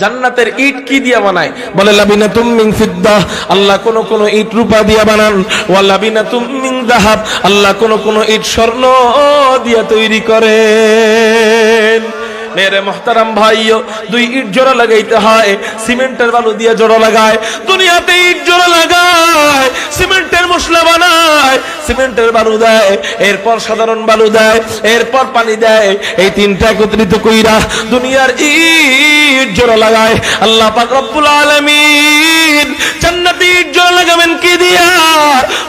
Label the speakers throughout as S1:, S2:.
S1: জান্নাতের ইট কি দিয়া বানায়? বলে লাবিনাতুম মিন ফিদ্দা, আল্লাহ কোন কোন ইট রূপা দিয়া বানান। ওয়া লাবিনাতুম মিন যাহাব, আল্লাহ কোন কোন ইট স্বর্ণ দিয়া তৈরি করেন। মেরে মুহতারাম ভাইও, দুই ইট জোড়া লাগাইতে হয়, সিমেন্টের বালু দিয়ে জোড়া লাগায়। দুনিয়াতে ইট জোড়া লাগায়, সিমেন্টের মশলা বানায়, সিমেন্টের বালু দেয়, এরপর সাধারণ বালু দেয়, এরপর পানি দেয়। এই তিনটা একত্রিত কইরা দুনিয়ার ইট জোড়া লাগায়। আল্লাহ পাক রব্বুল আলামিন জান্নাতে ইট জোড়া লাগাবেন কি দিয়া?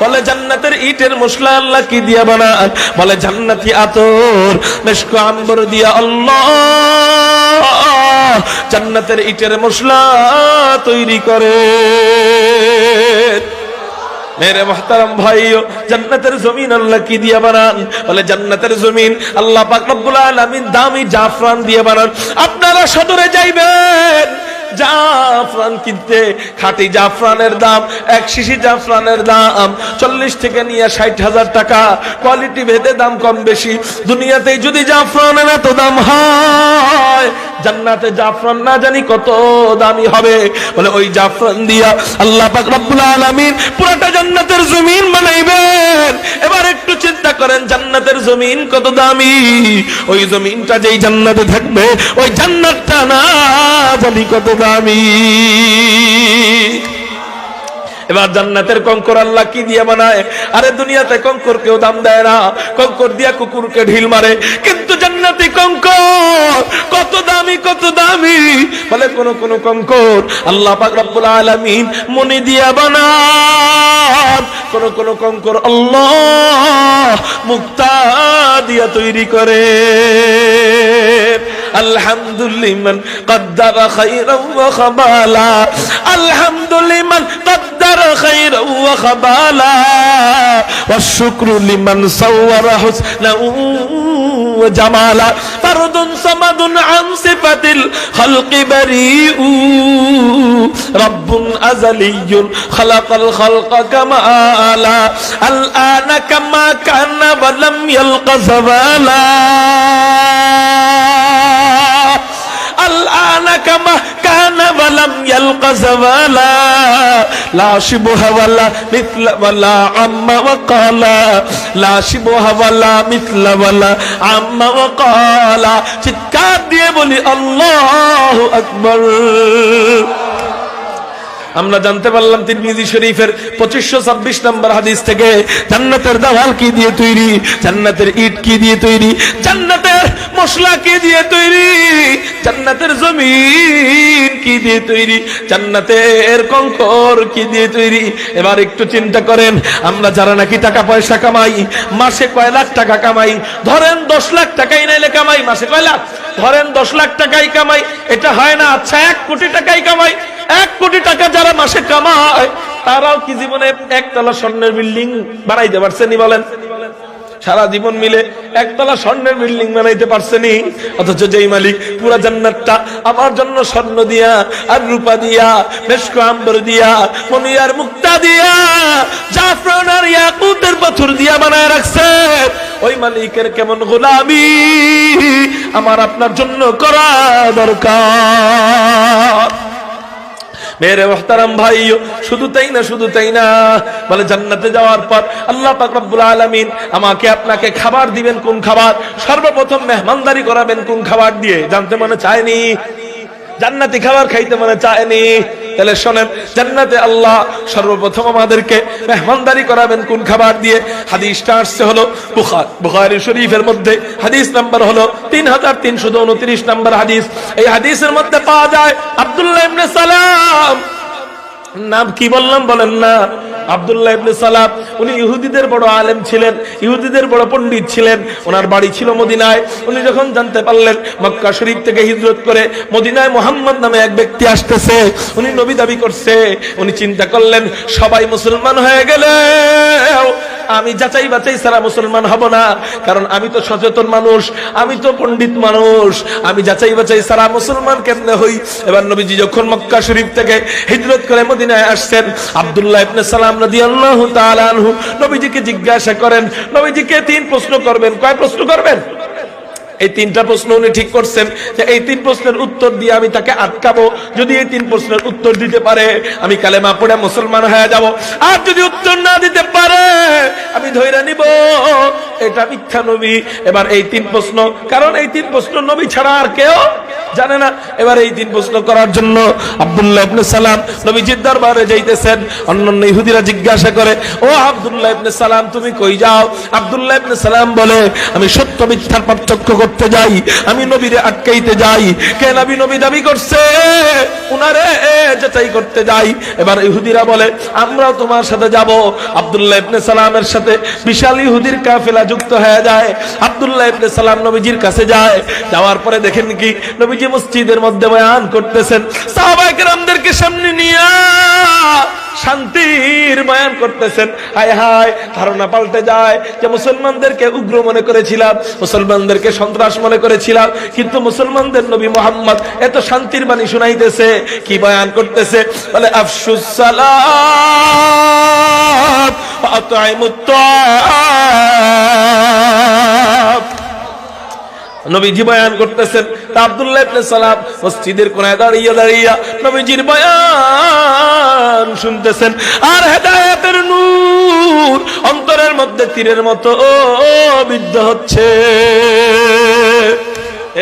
S1: বলে জান্নাতের ইটের মশলা আল্লাহ কি দিয়া বানান? বলে জান্নাতি আতর, মিশক আম্বর দিয়া আল্লাহ জান্নাতের ইটের মশলা তৈরি করে। মেরে মুহতারাম ভাইও, জান্নাতের জমিন আল্লাহ কি দিয়া বানান? বলে জান্নাতের জমিন আল্লাহ পাক রব্বুল আলামিন দামি জাফরান দিয়ে বানান। আপনারা সদরে যাইবেন, জাফরান কিনতে, খাঁটি জাফরানের দাম, এক শিশি জাফরানের দাম 40 থেকে নিয়ে 60,000 টাকা। কোয়ালিটি ভেদে দাম কম বেশি। দুনিয়াতে যদি জাফরানের এত দাম হয়, জান্নাতে জাফরান না জানি কত দামি হবে। বলে ওই জাফরান দিয়া আল্লাহ পাক রব্বুল আলামিন পুরোটা জান্নাতের জমিন বানাইবেন। এবার একটু চিন্তা করেন, জান্নাতের জমিন কত দামি। ওই জমিনটা যেই জান্নাতে থাকবে, ওই জান্নাতটা না জানি কত দামি। এবার জান্নাতের কঙ্কর আল্লাহ কি দিয়ে বানায়? আরে দুনিয়াতে কঙ্কর কেউ দাম দেয় না, কঙ্কর দিয়া কুকুরকে ঢিল মারে, কিন্তু জান্নাতি কঙ্কর কত দামি, কত দামি। বলে কোন কোন কঙ্কর আল্লাহ পাক রব্বুল আলামিন মনি দিয়া বানান, কোন কোন কঙ্কর আল্লাহ মুক্তা দিয়া তৈরি করে। আলহামদুলিল্লাহ কদ্দারা খায়রান ওয়া খাবালা, আলহামদুলিল্লাহ কদ্দারা খায়রান ওয়া খাবালা, ওয়া শুকরু লিমান সাওয়ারা হুসনান ওয়া জামালা, ফারদুন সামাদুন আন সিফাতিল খালকি বারিউ, রাব্বুন আযালিয়্যুন খালাকাল খালকা কামালা, আল আনা কামা কানা ওয়া লাম ইয়ালকা যাওয়ালা, الآن كما كان ولم يلق زوالا، لا شبه ولا مثل ولا عم وقالا، لا شبه ولا مثل ولا عم وقالا। চিৎকার দিয়ে বলি আল্লাহু আকবার। আমরা জানতে পারলাম তিরমিজি শরীফের 2526 নম্বর হাদিস থেকে, জান্নাতের দেওয়াল কি দিয়ে তৈরি, জান্নাতের ইট কি দিয়ে তৈরি, জান্নাতের মশলা কি দিয়ে তৈরি, জান্নাতের জমিন কি দিয়ে তৈরি, জান্নাতের কঙ্কর কি দিয়ে তৈরি। এবার একটু চিন্তা করেন, আমরা যারা নাকি টাকা পয়সা কামাই, মাসে কয় লাখ টাকা কামাই, ধরেন 10 লাখ টাকাই নাইলে কামাই, মাসে কয় লাখ, ধরেন 10 লাখ টাকাই কামাই, এটা হয় না। আচ্ছা 1 কোটি টাকাই কামাই, 1 কোটি টাকা যারা মাসে কামায়, তারাও কি জীবনে একতলা স্বর্ণের বিল্ডিং বানাইতে পারছেনি? বলেন, সারা জীবন মিলে একতলা স্বর্ণের বিল্ডিং বানাইতে পারছেনি? অথচ যেই মালিক পুরা জান্নাতটা আমার জন্য স্বর্ণ দিয়া আর রূপা দিয়া, মিশক আম্বর দিয়া, মনিয়ার মুক্তা দিয়া, জাফরান আর ইয়াকুতের পাথর দিয়া বানায় রাখছে, ওই মালিকের কেমন গোলামি আমার আপনার জন্য করা দরকার। মেরে মুহতারাম ভাইও, শুধু তাই না, শুধু তাই না, বলে জান্নাতে যাওয়ার পর আল্লাহ পাক রব্বুল আলামিন আমাকে আপনাকে খাবার দিবেন। কোন খাবার? সর্বপ্রথম মেহমানদারি করাবেন। কোন খাবার দিয়ে? জানতে মনে চায়নি? জান্নাতি খাবার খাইতে মনে চায়নি? তাহলে শোনেন, জান্নাতে আল্লাহ সর্বপ্রথম আমাদেরকে মেহমানদারি করাবেন কোন খাবার দিয়ে? হাদিসটা আসছে হলো বুখারী শরীফের মধ্যে, হাদিস নাম্বার হলো 3329 নম্বর হাদিস। এই হাদিসের মধ্যে পাওয়া যায় আব্দুল্লাহ ইবনে সালাম, নাম কি বললাম বলেন না? আব্দুল্লাহ ইবনে সালাম, উনি ইহুদিদের বড় আলেম ছিলেন, ইহুদিদের বড় পণ্ডিত ছিলেন। ওনার বাড়ি ছিল মদিনায়। উনি যখন জানতে পারলেন মক্কা শরীফ থেকে হিজরত করে মদিনায় মুহাম্মদ নামে এক ব্যক্তি আসতেছে, উনি নবী দাবি করছে, উনি চিন্তা করলেন সবাই মুসলমান হয়ে গেলে আমি যাচাই বাছাই ছাড়া মুসলমান হব না, কারণ আমি তো সচেতন মানুষ, আমি তো পণ্ডিত মানুষ, আমি যাচাই বাছাই ছাড়া মুসলমান কেমনে হই? এবার নবীজি যখন মক্কা শরীফ থেকে হিজরত করে মদিনায় আসছেন, আব্দুল্লাহ ইবনে সালাম রাদিয়াল্লাহু তাআলা আনহু নবীজিকে জিজ্ঞাসা করেন, নবীজিকে 3 প্রশ্ন করবেন। কয় প্রশ্ন করবেন? এই তিনটা প্রশ্ন উনি ঠিক করছেন যে এই তিন প্রশ্নের উত্তর দিয়ে আমি তাকে আটকাবো। যদি এই তিন প্রশ্নের উত্তর দিতে পারে আমি কালেমা পড়ে মুসলমান হয়ে যাব, আর যদি উত্তর না দিতে পারে আমি ধরে নিব এটা মিথ্যা নবী। এবার এই তিন প্রশ্ন, কারণ এই তিন প্রশ্ন নবী ছাড়া আর কেউ জানে না। এবার এই তিন প্রশ্ন করার জন্য আব্দুল্লাহ ইবনে সালাম নবীজির দরবারে যাইতেছেন। অন্যান্য ইহুদিরা জিজ্ঞাসা করে, ও আব্দুল্লাহ ইবনে সালাম তুমি কই যাও? আব্দুল্লাহ ইবনে সালাম বলে, আমি সত্য মিথ্যার পার্থক্য করতে যাই, আমি নবীরে আটকাইতে যাই। কে নবী নবী দাবি করছে উনারে যাচাই করতে যাই। এবার ইহুদিরা বলে, আমরাও তোমার সাথে যাব। আব্দুল্লাহ ইবনে সালামের সাথে বিশাল ইহুদির কাফেলা যুক্ত হয়ে যায়। আব্দুল্লাহ ইবনে সালাম নবীজির কাছে যায়। যাওয়ার পরে দেখেন কি নবীজি মসজিদের মধ্যে বয়ান করতেছেন, সাহাবায়ে কেরামদেরকে সামনে নিয়ে শান্তির বয়ান করতেছেন। হায় হায়, ধারণা পাল্টে যায় যে মুসলমানদেরকে উগ্র মনে করেছিলাম, মুসলমানদেরকে সন্ত্রাস মনে করেছিলাম, কিন্তু মুসলমানদের নবী মুহাম্মদ এত শান্তির বাণী শুনাইতেছে। কি বয়ান করতেছে? বলে আফশুস সালাত ওয়া আতঈমুত তাআম। নবীজি বয়ান করতেছেন, তা আব্দুল্লাহ ইবনে সালাম মসজিদের কোণায় দাঁড়িয়ে দাঁড়িয়ে নবীজির বয়ান শুনতেছেন। আর হেদায়েতের নূর অন্তরের মধ্যে তীরের মতো বিদ্ধ হচ্ছে।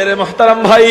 S1: এরে মুহতারাম ভাই,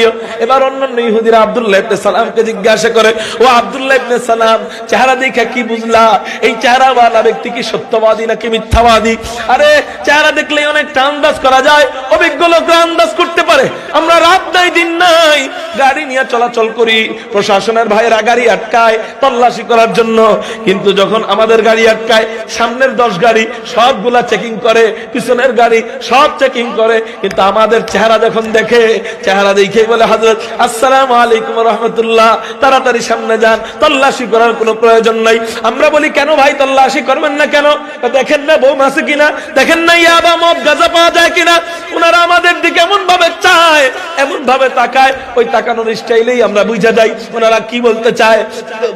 S1: এবার অন্যান্য ইহুদিরা আব্দুল্লাহ ইবনে সালামকে জিজ্ঞাসা করে, ও আব্দুল্লাহ ইবনে সালাম চেহারা দেখে কি বুঝলা? এই চেহারাওয়ালা ব্যক্তি কি সত্যবাদী নাকি মিথ্যাবাদী? আরে চেহারা দেখলেই অনেকটা আন্দাজ করা যায়, অভিজ্ঞ লোকরা আন্দাজ করতে পারে। আমরা রাত নাই দিন নাই গাড়ি নিয়ে চলাচল করি, প্রশাসনের ভাইয়েরা গাড়ি আটকায় তল্লাশি করার জন্য, কিন্তু যখন আমাদের গাড়ি আটকায় সামনের 10 গাড়ি সবগুলা চেকিং করে, পিছনের গাড়ি সব চেকিং করে, কিন্তু আমাদের চেহারা যখন দেখে, চেহারা দেখেই বলে, হযরত আসসালামু আলাইকুম রাহমাতুল্লাহ, তাড়াতাড়ি সামনে যান, তল্লাশি করার কোনো প্রয়োজন নাই। আমরা বলি, কেন ভাই তল্লাশি করবেন না কেন? দেখেন না বোম আছে কিনা, দেখেন না ইয়াবা মদ গাঁজা পাওয়া যায় কিনা। ওনারা আমাদের দিকে এমন ভাবে চায়, এমন ভাবে তাকায়, ওই তাকানোর স্টাইলেই আমরা বুঝা যাই ওনারা কি বলতে চায়।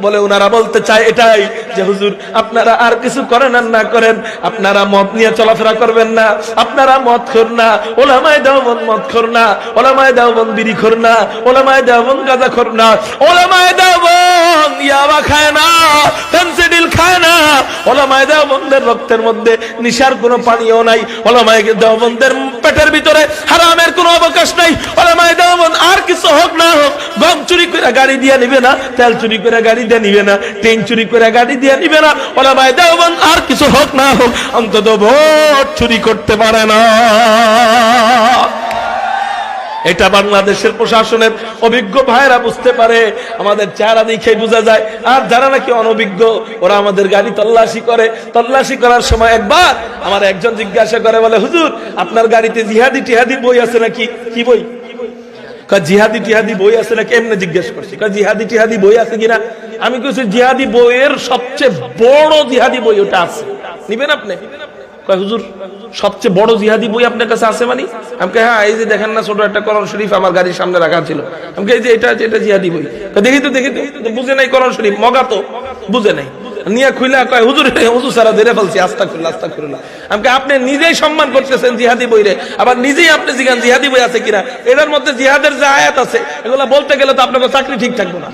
S1: বলে ওনারা বলতে চায় এটাই যে হুজুর আপনারা আর কিছু করেন আর না করেন, আপনারা মদ নিয়ে চলাফেরা করবেন না, আপনারা মদ খোর না, ওলামায়ে দেওবন্দ মদ খোর না, ওলামায়ে দেওবন্দ বিড়ি খোর না, ওলামায়ে দেওবন্দ গাঁজা খোর না, ওলামায়ে দেওবন্দ ইয়াবা খায় না, ফেনসিডিল খায় না, ওলামায়ে দেওবন্দের রক্তের মধ্যে নিশার কোনো পানীয় নাই, ওলামায়ে দেওবন্দের পেটের ভিতরে হারামের কোনো অবকাশ নাই। ওলামায়ে দেওবন্দ আর কিছু হোক না হোক, গম চুরি করে গাড়ি দিয়ে নিবে না, তেল চুরি করে গাড়ি দিয়ে নিবে না, ট্রেন চুরি করে গাড়ি দিয়ে নিবে না। ওলামায়ে দেওবন্দ আর কিছু হোক না হোক অন্তত ভোট চুরি করতে পারে না। এটা বাংলাদেশের প্রশাসনের অভিজ্ঞ ভাইরা বুঝতে পারে, আমাদের চেহারা দেখে বোঝা যায়। আর যারা নাকি অনভিজ্ঞ ওরা আমাদের গাড়ি তল্লাশি করে, তল্লাশি করার সময় একবার আমার একজন জিজ্ঞাসা করে, বলে হুজুর আপনার গাড়িতে জিহাদি টিহাদি বই আছে নাকি? কি বই? জিহাদি টিহাদি বই আছে নাকি? এমনি জিজ্ঞেস করছি, জিহাদি টিহাদি বই আছে কিনা? আমি কইছি জিহাদি বইয়ের সবচেয়ে বড় জিহাদি বই ওটা আছে, নিবেন আপনি? হুজুর সবচেয়ে বড় জিহাদি বই আপনার কাছে আছে মানে? আমাকে হ্যাঁ, এই যে দেখেন না ছোট একটা কোরআন শরীফ আমার গাড়ির সামনে রাখা ছিল। আমাকে এই যে এটা জিহাদি বই। দেখি তো বুঝে নাই কোরআন শরীফ, মগা তো বুঝে নাই, নিয়ে খুইলা কয় হুজুর হুজুর সারা ধরে ফেলছি, আস্তাগফিরুল্লাহ আস্তাগফিরুল্লাহ। আমাকে আপনি নিজেই সম্মান করতেছেন জিহাদি বইরে, আবার নিজেই আপনি জিজ্ঞান জিহাদি বই আছে কিনা। এটার মধ্যে জিহাদের যে আয়াত আছে এগুলা বলতে গেলে তো আপনাকে চাকরি ঠিক থাকবে না।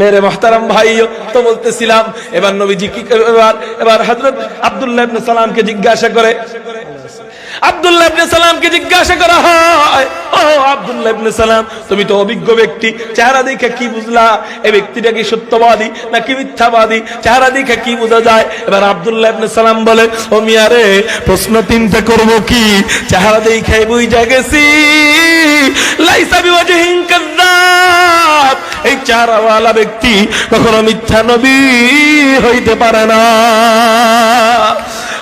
S1: মেরে মুহতারাম ভাইও তো বলতেছিলাম, এবার নবীজি কি এবার হযরত আব্দুল্লাহ ইবনে সালামকে জিজ্ঞাসা করে, আব্দুল্লাহ ইবনে সালামকে জিজ্ঞাসা করা হয়, ও আব্দুল্লাহ ইবনে সালাম তুমি তো অভিজ্ঞ ব্যক্তি, চেহারা দেখে কি বুঝলা এই ব্যক্তিটা কি সত্যবাদী নাকি মিথ্যাবাদী? চেহারা দেখে কি বোঝা যায়? এবার আব্দুল্লাহ ইবনে সালাম বলে, ও মিয়া রে প্রশ্ন তিনটা করব কি, চেহারা দেখে বুঝা গেছি লাইসা বিওয়াজহিন কাযাব, এই চেহারাওয়ালা ব্যক্তি কখনো মিথ্যা নবী হইতে পারে না।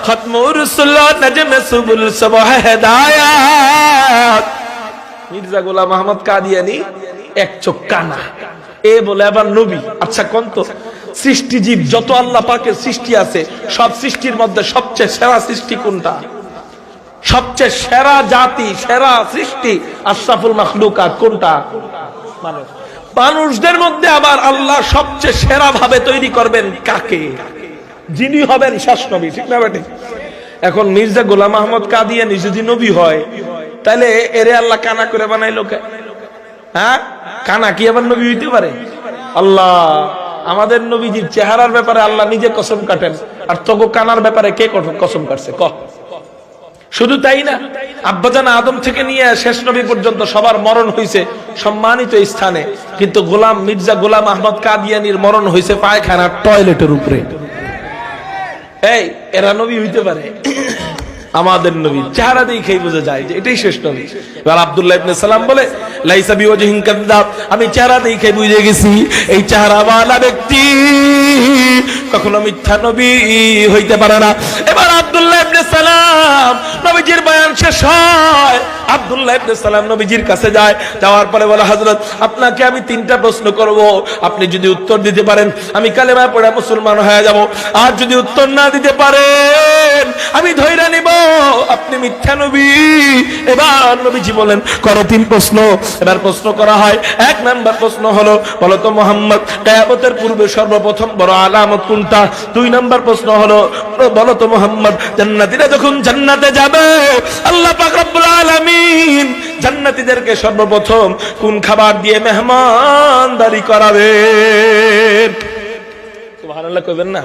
S1: খতমুর রুসুল্লাহ নজমে সুবুল সবহ হেদায়াত, মির্জা গোলাম আহমদ কাদিয়ানী এক চোখ কানা, এ বলে আবার নবী। আচ্ছা কোন তো সৃষ্টি জীব যত আল্লাহ পাকের সৃষ্টি আছে সব সৃষ্টির মধ্যে সবচেয়ে সেরা সৃষ্টি কোনটা? সবচেয়ে সেরা জাতি, সেরা সৃষ্টি আশরাফুল মাখলুকাত কোনটা? মানুষ। মানুষদের মধ্যে আবার আল্লাহ সবচেয়ে সেরা ভাবে তৈরি করবেন কাকে? যিনি হবেন শেষ নবী, ঠিক না বেটে? এখন মির্জা গোলাম আহমদ কাদিয়ানী যদি নবী হয়, তাহলে এরে আল্লাহ কানা করে বানাইলো কে? হ্যাঁ, কানা কি আবার নবী হইতে পারে? আল্লাহ আমাদের নবীজির চেহারার ব্যাপারে আল্লাহ নিজে কসম কাটেন, আর তোকে কানার ব্যাপারে কে কসম কাটছে? শুধু তাই না, আব্বাজান আদম থেকে নিয়ে শেষ নবী পর্যন্ত সবার মরণ হয়েছে সম্মানিত স্থানে, কিন্তু গোলাম মির্জা গোলাম আহমদ কাদিয়ানির মরণ হয়েছে পায়খানার টয়লেটের উপরে। এই এরা নবী হইতে পারে? আমাদের নবী চেহারা দেখেই বোঝা যায় যে এটাই শেষ নবী। এবার আব্দুল্লাহ ইবনে সালাম বলে, লাইসা বিওয়াজহিন কাযাব, আমি চেহারা দেখে বুঝে গেছি এই চেহারাওয়ালা ব্যক্তি কখনো মিথ্যা নবী হইতে পারে না। এবার আব্দুল্লাহ ইবনে সালাম নবীজির বয়ান শেষ হয়, আব্দুল্লাহ ইবনে সালাম নবীজির কাছে যায়, যাওয়ার পরে বলে, হযরত আপনাকে আমি 3টা প্রশ্ন করব, আপনি যদি উত্তর দিতে পারেন আমি কালেমা পড়ে মুসলমান হয়ে যাব, আর যদি উত্তর না দিতে পারেন আমি ধইরা নিব আপনি মিথ্যা নবী। এবার নবীজি বলেন, করো 3 প্রশ্ন। এবার প্রশ্ন করা হয়, 1 নাম্বার প্রশ্ন হলো, বলো তো মুহাম্মদ কিয়ামতের পূর্বে সর্বপ্রথম বড় আলামত কোনটা? 2 নাম্বার প্রশ্ন হলো, বলো তো মুহাম্মদ জান্নাতীরা যখন জান্নাতে যাবে আল্লাহ পাক রব্বুল আলামিন জান্নাতীদেরকে সর্বপ্রথম কোন খাবার দিয়ে মেহমানদারি করাবেন? সুবহানাল্লাহ কইবেন না?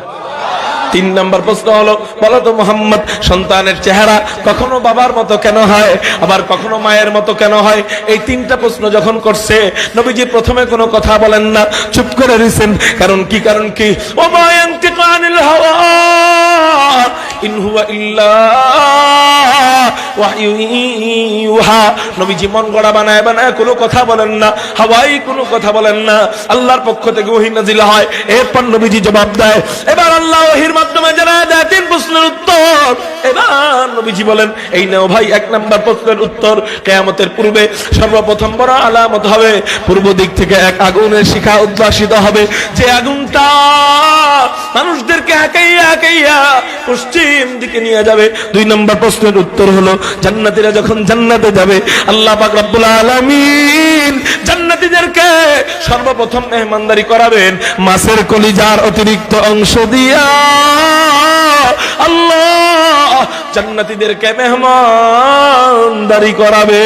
S1: 3 নাম্বার প্রশ্ন হলো, বলো তো মুহাম্মদ সন্তানের চেহারা কখনো বাবার মতো কেন হয়, আবার কখনো মায়ের মতো কেন হয়? এই 3টা প্রশ্ন যখন করছে নবীজি প্রথমে কোনো কথা বলেন না, চুপ করে রইছেন। কারণ কি? ও মা ইয়ানতিকু আনিল হাওয়া ইন হুয়া ইল্লা ওয়াহয়ু ইউহা। নবীজি মন গড়া বানায় কোনো কথা বলেন না, হাওয়াই কোনো কথা বলেন না, আল্লাহর পক্ষ থেকে ওহী নাজিল হয়, এরপর নবীজি জবাব দেয়। এবার আল্লাহ ওহীর মাধ্যমে জানায় দেয় 3 প্রশ্নের উত্তর। এবার নবীজি বলেন, এই নাও ভাই 1 নাম্বার প্রশ্নের উত্তর, কিয়ামতের পূর্বে সর্বপ্রথম বড় আলামত হবে, পূর্ব দিক থেকে এক আগুনের শিখা উদ্ভাসিত হবে, যে আগুনটা মানুষদেরকে হাঁকাইয়া পশ্চিম দিকে নিয়ে যাবে। 2 নম্বর প্রশ্নের উত্তর হলো, জান্নাতীরা যখন জান্নাতে যাবে আল্লাহ পাক রব্বুল আলামিন জান্নাতীদেরকে সর্বপ্রথম মেহমানদারি করাবেন মাছের কলিজার অতিরিক্ত অংশ দিয়া। আল্লাহ জান্নাতীদেরকে মেহমানদারি করাবে।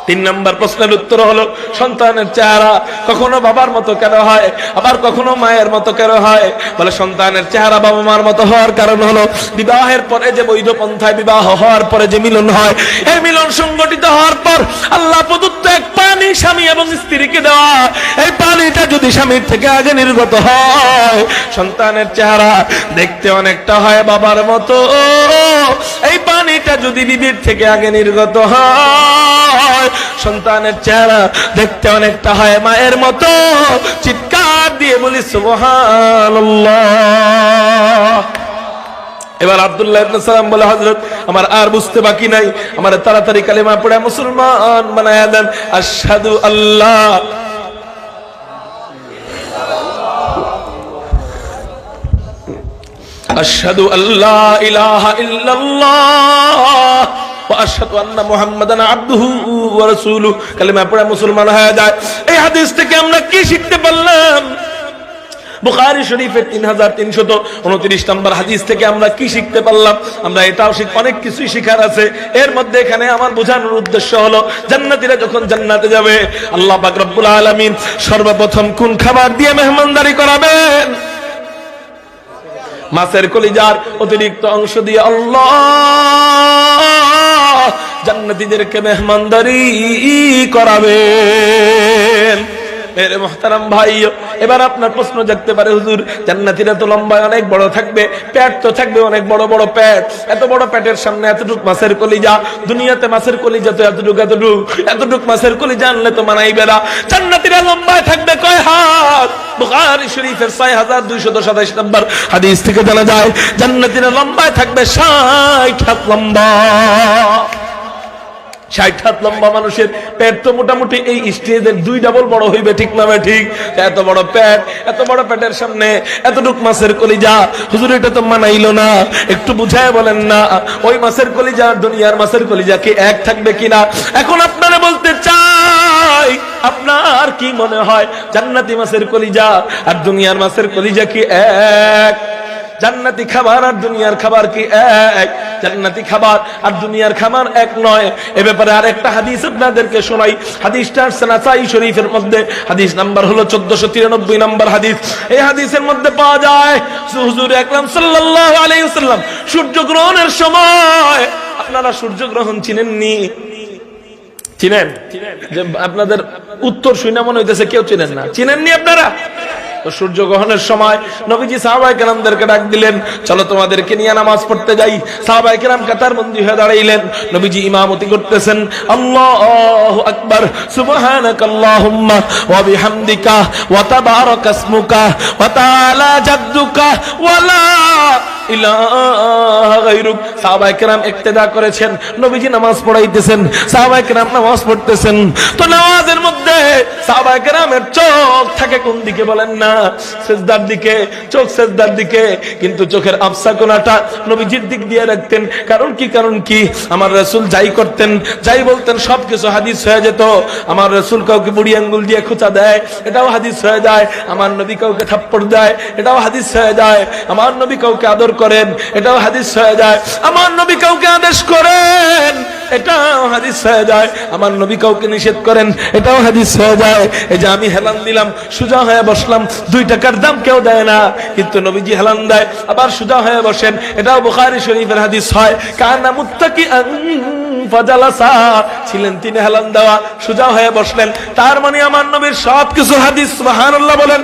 S1: 3 নম্বর প্রশ্নের উত্তর হলো, সন্তানের চেহারা কখনো বাবার মতো কেন হয়, আবার কখনো মায়ের মতো কেন হয়? বলে, সন্তানের চেহারা বাবা মার মতো হওয়ার কারণ হলো বিবাহের পরে যে বৈধ পন্থায় বিবাহ হওয়ার পরে যে মিলন হয়, এই মিলন সংগঠিত হওয়ার পর আল্লাহ প্রদত্ত এক পানি স্বামী এবং স্ত্রীকে দেওয়া, এই পানিটা যদি স্বামীর থেকে আগে নির্গত হয় সন্তানের চেহারা দেখতে অনেকটা হয় বাবার মতো। এই পানিটা যদি বিবির থেকে আগে নির্গত হয় সন্তানের চেহারা দেখতে অনেকটা হয় মায়ের মতো। চিৎকার দিয়ে বলি সুবহানাল্লাহ। এবার আব্দুল্লাহ ইবনে সালাম বলে, হযরত আমার আর বুঝতে বাকি নাই, আমার তাড়াতাড়ি কালেমা পড়ে মুসলমান বানায়া দেন। আশহাদু আল্লাহ আশহাদু আল্লা ইলাহা ইল্লাল্লাহ ওয়া আশহাদু আন্না মুহাম্মাদান আবদুহু ওয়া রাসূলুহু। কালেমা পড়ে মুসলমান হয়ে যায়। এই হাদিস থেকে আমরা কি শিখতে পারলাম? বুখারী শরীফের 3329 নম্বর হাদিস থেকে আমরা কি শিখতে পারলাম? আমরা এটাও অনেক কিছুই শিখার আছে। এর মধ্যে এখানে আমার বোঝানোর উদ্দেশ্য হলো, জান্নাতীরা যখন জান্নাতে যাবে আল্লাহ পাক রব্বুল আলামিন সর্বপ্রথম কোন খাবার দিয়ে মেহমানদারি করাবেন? মাছের কলিজার অতিরিক্ত অংশ দিয়ে আল্লাহ জান্নাতীদেরকে মেহমানদারি করাবেন। মেরে মুহতারাম ভাই, এবার আপনার প্রশ্ন জাগতে পারে, হুজুর জান্নাতীরা তো লম্বায় অনেক বড় থাকবে, পেট তো থাকবে অনেক বড় বড় পেট, এত বড় পেটের সামনে এতটুক মাছের কলিজা, দুনিয়াতে মাছের কলিজা তো এতটুক মাছের কলিজা আনলে তো মানাইবে না। জান্নাতীরা লম্বায় থাকবে কয় হাত? বুখারী শরীফের 6227 নম্বর হাদিস থেকে জানা যায় জান্নাতীরা লম্বায় থাকবে 60 হাত লম্বা। 60 হাত লম্বা মানুষের পেট তো মোটামুটি এই স্টেজের 2 ডাবল বড় হইবে, ঠিক না? ঠিক। এত বড় পেট, এত বড় পেটের সামনে এতটুক মাছের কলিজা, হুজুর এটা তো মানাইলো না, একটু বুঝায় বলেন না। ওই মাছের কলিজা দুনিয়ার মাছের কলিজা কি এক থাকবে কিনা? এখন আপনারা বলতে চাই, আপনার কি মনে হয় জান্নাতি মাছের কলিজা আর দুনিয়ার মাছের কলিজা কি এক? জান্নাতি খাবার আর দুনিয়ার খাবার কি এক? জান্নাতি খাবার আর দুনিয়ার খাবার এক নয়। এ ব্যাপারে আরেকটা হাদিস আপনাদেরকে শোনাই। হাদিসটা নাসাই শরীফের মধ্যে, হাদিস নাম্বার হলো 1493 নম্বর হাদিস। এই হাদিসের মধ্যে পাওয়া যায় হুজুর আকরাম সাল্লাল্লাহু আলাইহি ওয়াসাল্লাম সূর্যগ্রহণের সময়, আপনারা সূর্যগ্রহণ চিনেননি? চিনেন? যে আপনাদের উত্তর শুনে মনে হইতেছে কেউ চিনেন না। চিনেননি আপনারা? তো সূর্যগ্রহণের সময় নবীজি সাহাবায়ে কেরামদেরকে ডাক দিলেন, চলো তোমাদেরকে নিয়ে নামাজ পড়তে যাই। সাহাবায়ে কেরাম কাতারবন্দি হয়ে দাঁড়াইলেন। নবীজি ইমামতি করতেছেন, আল্লাহু আকবার, সুবহানাকাল্লাহুম্মা ওয়া বিহামদিকা ওয়া তাবারাকা ইসমুকা ওয়া তাআলা জাদ্দুকা ওয়া লা ইলাহা গায়রুক। সাহাবায়ে কেরাম ইক্তেদা করেছেন, নবীজি নামাজ পড়াইতেছেন, সাহাবায়ে কেরাম নামাজ পড়তেছেন। তো নামাজের মধ্যে সাহাবায়ে কেরামের চোখ থাকে কোন দিকে বলেন না? সিজদার দিকে, চোখ সিজদার দিকে। কিন্তু চোখের আবসা কোণাটা নবীজির দিক দিয়ে রাখতেন। কারণ কি? কারণ কি? আমার রাসূল যাই করতেন, যাই বলতেন সবকিছু হাদিস হয়ে যেত। আমার রাসূল কাউকে বুড়ি আঙ্গুল দিয়ে খোঁচা দেয়, এটাও হাদিস হয়ে যায়। আমার নবী কাউকে থাপ্পড় দেয়, এটাও হাদিস হয়ে যায়। আমার নবী কাউকে আদর করেন, এটাও হাদিস হয়ে যায়। আমার নবী কাউকে আদেশ করেন, এটাও হাদিস হয়ে যায়। আমার নবী কাউকে নিষেধ করেন, এটাও হাদিস হয়ে যায়। এই যে আমি হেলান দিলাম, সোজা হয়ে বসলাম, 2 টাকার দাম কেউ দেয় না, কিন্তু নবীজি হেলান দেয়, আবার সোজা হয়ে বসেন, এটাও বুখারী শরীফের হাদিস হয়। কানা মুত্তাকিআন ফাজালাসা, ছিলেন তিনি হেলান দেওয়া, সোজা হয়ে বসলেন। তার মানে আমার নবীর সবকিছু হাদিস। সুবহানাল্লাহ বলেন।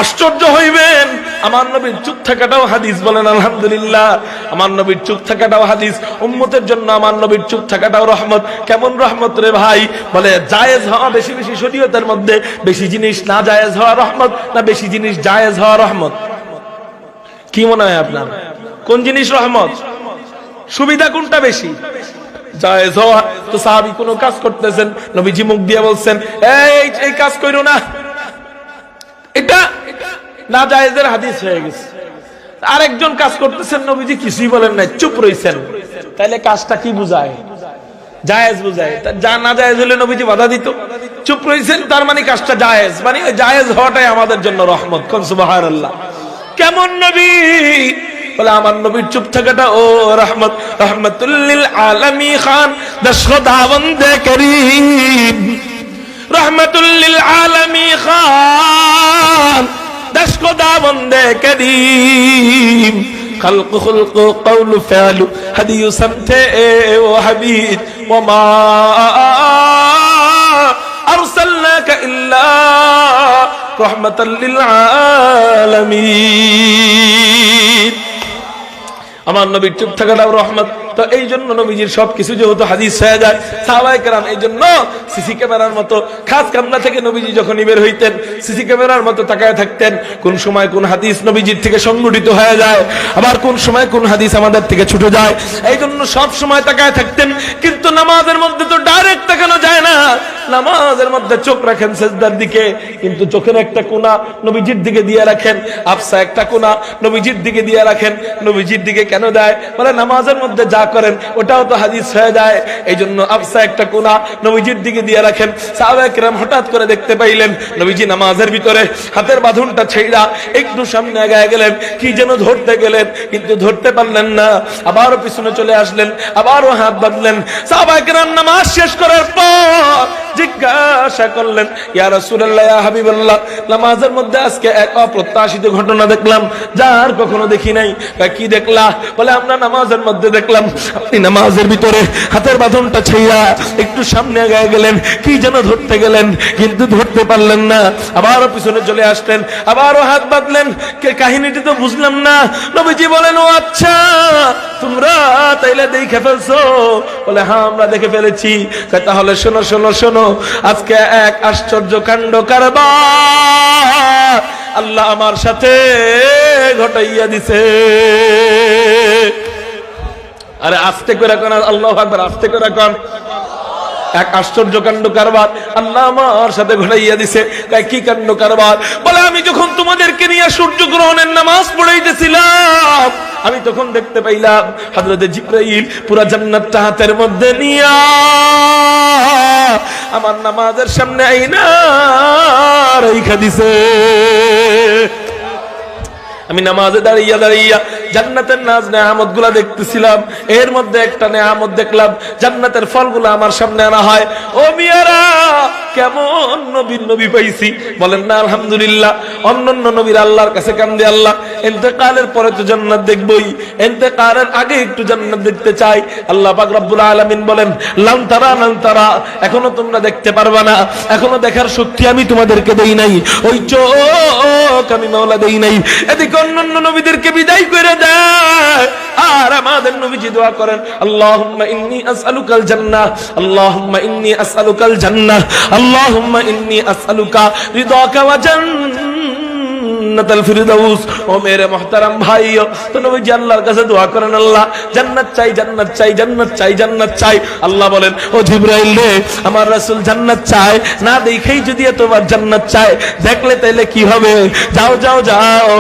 S1: আশ্চর্য হইবেন, আমার নবীর চুপ থাকাটাও হাদিস। বলেন আলহামদুলিল্লাহ। আমার নবীর চুপ থাকাটাও হাদিস। উম্মতের জন্য আমার নবীর চুপ থাকাটাও রহমত। কেমন রহমত রে ভাই? বলে জায়েজ হওয়া বেশি বেশি শরীয়তের মধ্যে, বেশি জিনিস না জায়েজ হওয়া রহমত, না বেশি জিনিস জায়েজ হওয়া রহমত? কি মনে হয় আপনার? কোন জিনিস রহমত? সুবিধা কোনটা বেশি? জায়েজ হওয়া। তো সাহাবী কোনো কাজ করতেছেন, নবীজি মুখ দিয়ে বলছেন, এই কাজ কইরো না, এটা না জায়েজের হাদিস হয়ে গেছে। আরেকজন কাজ করতেছেন, নবীজি কিছুই বলেন নাই, চুপ রইছেন। তাহলে কাজটা কি বুঝায়? জায়েজ বুঝায়। যা না জায়েজ হলে নবীজি বাধা দিত। চুপ রইছেন, তার মানে কাজটা জায়েজ, মানে ওই জায়েজ হওয়াটাই আমাদের জন্য রহমত। কোন সুবহানাল্লাহ। কেমন নবী? বলে আমার নবীর চুপ থাকাটা ও রহমত। রহমাতুল লিল আলামিন খান দশখদাবন্দে করিম, রহমাতুল লিল আলামিন খান দশখদাবন্দে করিম, خلق خلق قول فعل هدي سمته وحبيب وما أرسلناك إلا رحمة للعالمين। আমার নবীর চুপ থাকাটাও রহমত। তো এই জন্য নবীজির সবকিছু যেহেতু হাদিস হয়ে যায়, সাহাবায়ে কেরাম এই জন্য সিসি ক্যামেরার মতো খাস কামনা থেকে নবীজি যখন বের হইতেন, সিসি ক্যামেরার মতো তাকায় থাকতেন। কোন সময় কোন হাদিস নবীজির থেকে সংগঠিত হয়ে যায়, আবার কোন সময় কোন হাদিস আমাদের থেকে ছুটে যায়। এই জন্য সব সময় তাকায় থাকতেন। কিন্তু নামাজের মধ্যে তো ডাইরেক্ট তাকানো যায় না। নামাজের মধ্যে চোখ রাখেন সিজদার দিকে, কিন্তু চোখের একটা কোণা নবীজির দিকে দিয়ে রাখেন, আফসা একটা কোণা নবীজির দিকে দিয়ে রাখেন। নবীজির দিকে কেন দেয়? বলে নামাজের মধ্যে যা করেন ওটাও তো হাদিস হয়ে যায়। এই জন্য আফসা একটা কোণা নবীজির দিকে দিয়ে রাখেন। সাহাবায়ে কেরাম হঠাৎ করে দেখতে পাইলেন নবীজি নামাজের ভিতরে হাতের বাঁধনটা ছেড়া একটু সামনে আগায় গেলেন, কি যেন ধরতে গেলেন, কিন্তু ধরতে পারলেন না। আবারও পিছনে চলে আসলেন, আবারও হাত বাঁধলেন। সাহাবায়ে কেরাম নামাজ শেষ করার পর জিজ্ঞাসা করলেন, ইয়া রাসূলুল্লাহ, ইয়া হাবিবাল্লাহ, নামাজের মধ্যে আজকে এক অপ্রত্যাশিত ঘটনা দেখলাম, যা আর কখনো দেখি নাই। কি দেখলা? বলে আমরা নামাজের মধ্যে দেখলাম আপনি নামাজের ভিতরে হাতের বাঁধনটা ছেড়া একটু সামনে আগায় গেলেন, কি যেন ধরতে গেলেন, কিন্তু ধরতে পারলেন না। আবারও পিছনে চলে আসলেন, আবারও হাত বাঁধলেন। কাহিনীটি তো বুঝলাম না। নবীজি বলেন, ও আচ্ছা, তোমরা তাইলে দেখে ফেলছো? বলে হ্যাঁ, আমরা দেখে ফেলেছি। তাহলে শোনো শোনো শোনো, আজকে এক আশ্চর্য কাণ্ড কারবার আল্লাহ আমার সাথে ঘটাইয়া দিছে। আরে আস্তে করে কোন, আল্লাহু আকবার, আস্তে করে কোন। এক আশ্চর্য কাণ্ড কারবার আল্লাহ আমার সাথে ঘটাইয়া দিছে। কি কাণ্ড কারবার? বলে আমি যখন তোমাদেরকে নিয়ে সূর্যগ্রহণের নামাজ পড়াইতেছিলাম, আমি তখন দেখতে পাইলাম হযরতে জিবরাইল পুরা জান্নাতটা হাতের মধ্যে নিয়া আমার নামাজের সামনে আইনা রাইখা দিছে। আমি নামাজে দাঁড়িয়ে দাঁড়িয়ে জান্নাতের নাজ নেয়ামতগুলা দেখতেছিলাম। এর মধ্যে একটা নেয়ামত দেখলাম, জান্নাতের ফলগুলো আমার সামনে আনা হয়। ও মিয়ারা, কেমন নবীর নবী পাইছি বলেন না আলহামদুলিল্লাহ। অন্যান্য নবীর আল্লাহর কাছে কান্দে, আল্লাহ ইন্তেকালের পরে তো জান্নাত দেখবই, ইন্তেকালের আগে একটু জান্নাত দেখতে চাই। আল্লাহ পাক রব্বুল আলামিন বলেন, লান তারা, এখনো তোমরা দেখতে পারবা না, এখনো দেখার শক্তি আমি তোমাদেরকে দেই নাই, ওই চোখ আমি মাওলা দেই নাই। এদিকে অন্যান্য নবীদেরকে বিদায় করে দেয়, আর আমাদের নবীজি দোয়া করেন, আল্লাহুম্মা ইন্নী আসআলুকাল জান্নাহ, আল্লাহুম্মা ইন্নী আসআলুকাল জান্নাহ, আল্লাহুম্মা ইন্নী আসআলুকা রিদাকা ওয়া জান্নাতাল ফিরদাউস। ও মেরে মুহতারাম ভাইও, তো নবীজি আল্লাহর কাছে দোয়া করেন, আল্লাহ জান্নাত চাই, জান্নাত চাই, জান্নাত চাই, জান্নাত চাই। আল্লাহ বলেন, ও জিবরাইল রে, আমার রাসূল জান্নাত চায় না দেখেই যদি তোমার জান্নাত চায়, দেখলে তাইলে কি হবে? যাও যাও যাও,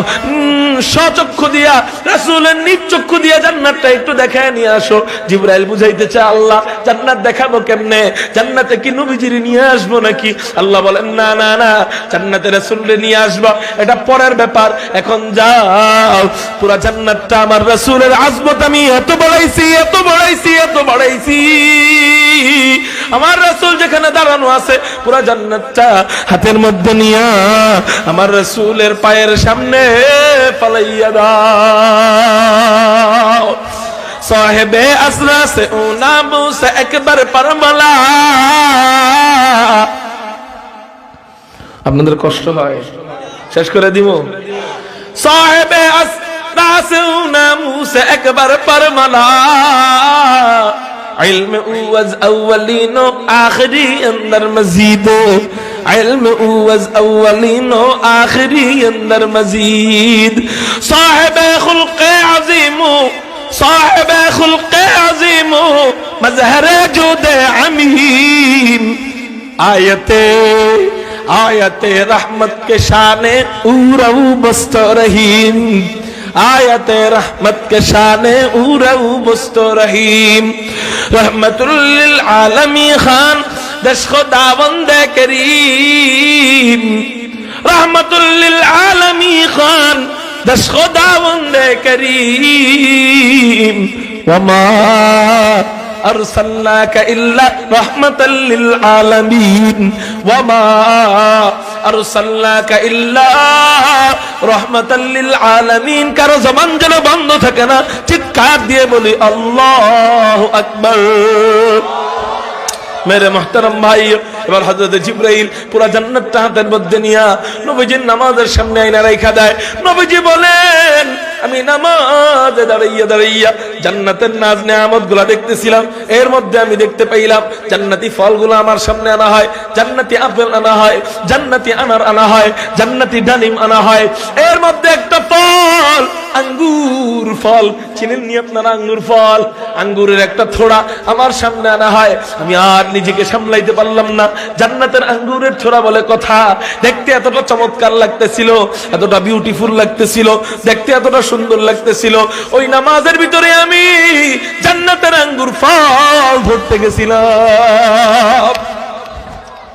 S1: স্বচক্ষু দিয়া, রাসূলের নিজ চক্ষু দিয়া জান্নাতটা একটু দেখায় নিয়ে আসো। জিবরাইল বুঝাইতেছে, আল্লাহ জান্নাত দেখাবো কেমনে? জান্নাতে কি নবীজিরে নিয়ে আসবো নাকি? আল্লাহ বলেন, না না না, জান্নাতে রাসূলরে নিয়ে আসবা, এটা পরের ব্যাপার। এখন যাও, পুরা জান্নাতটা আমার রাসূলের আজমত আমি এত বাড়াইছি, এত বাড়াইছি, এত বাড়াইছি, আমার রাসূল যেখানে দাঁড়ানো আছে পুরা জান্নাতটা হাতের মধ্যে নিয়া আমার রাসূলের পায়ের সামনে ফালাইয়া দাও। সাহেবে আসরা সে উনা মুসা একবার পরমালা। আপনাদের কষ্ট হয়, শেষ করে দিব। সাহেবে আসরা সে উনা মুসা একবার পরমালা। علم اوز اولین و آخری اندر مزید، علم اوز اولین و آخری اندر مزید. صاحب خلق عظیم، صاحب خلق عظیم، مظہر جود عمیم. آیت رحمت کے شان اورو بست رحیم، آیت رحمت کے شان اورو بست رحیم. رحمت للعالمی خان دش خداوند کریم، رحمت للعالمی خان دش خداوند کریم. وما أرسلناك إلا رحمة للعالمين، وما أرسلناك إلا رحمة للعالمين. কারো জবান যেন বন্ধ থাকে না, চিৎকার দিয়ে বলি আল্লাহু আকবার। মেরে মুহতারাম ভাই, এবার হযরত জিবরাইল পুরা জান্নাতটা হাতের মধ্যে নিয়া নবীজির নামাজের সামনে আইনা রাইখা দেয়। নবীজি বলেন, আমি নামাজে দাঁড়াইয়া দাঁড়াইয়া জান্নাতের নাজ নেয়ামতগুলা দেখতেছিলাম। এর মধ্যে আমি দেখতে পাইলাম জান্নাতি ফলগুলো আমার সামনে আনা হয়, জান্নাতি আপেল আনা হয়, জান্নাতি আনার আনা হয়, জান্নাতি ডালিম আনা হয়। এর মধ্যে একটা ফল আঙ্গুর ফল, চিনেন নি আপনারা আঙ্গুর ফল? আঙ্গুরের একটা থোড়া আমার সামনে আনা হয়। আমি আর নিজেকে সামলাইতে পারলাম না। জান্নাতের আঙ্গুরের থোড়া বলে কথা, দেখতে এতটা চমৎকার লাগতেছিল, এতটা বিউটিফুল লাগতেছিল, দেখতে এতটা সুন্দর লাগতেছিল। ওই নামাজের ভিতরে আমি জান্নাতের আঙ্গুর ফল ধরতে গেছিলাম,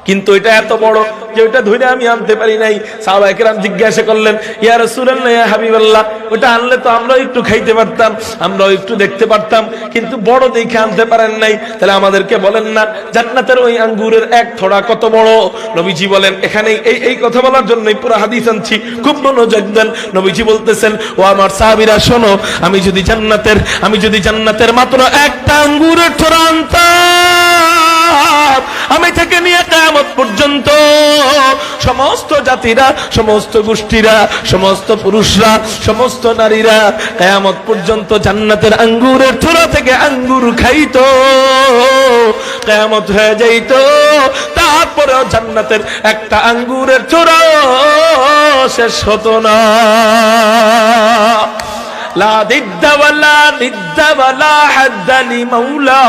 S1: কিন্তু এটা এত বড় যে ওটা ধরে আমি আনতে পারি নাই। সাহাবায়ে কেরাম জিজ্ঞাসা করলেন, ইয়া রাসূলুল্লাহ, ইয়া হাবিবাল্লাহ, ওটা আনলে তো আমরাও একটু খাইতে পারতাম, আমরাও একটু দেখতে পারতাম, কিন্তু বড় দেখে আনতে পারেন নাই, তাহলে আমাদেরকে বলেন না জান্নাতের ওই আঙ্গুরের এক থোড়া কত বড়? নবীজি বলেন, এখানে এই কথা বলার জন্যই পুরো হাদিস আনছি, খুব মনোযোগ দেন। নবীজি বলতেছেন, ও আমার সাহাবীরা শোনো, আমি যদি জান্নাতের মাত্র একটা আঙ্গুরের থোড়া আনতাম, আমি থেকে নিয়ে কিয়ামত পর্যন্ত সমস্ত জাতিরা, সমস্ত গোষ্ঠীরা, সমস্ত পুরুষরা, সমস্ত নারীরা কিয়ামত পর্যন্ত জান্নাতের আঙ্গুরের থোড়া থেকে আঙ্গুর খাইতো, কিয়ামত হয়ে যাইতো, তারপরেও জান্নাতের একটা আঙ্গুরের থোড়া শেষ হতো না। লা দিদ্দা ওয়ালা হাদ্দা লিমাওলা,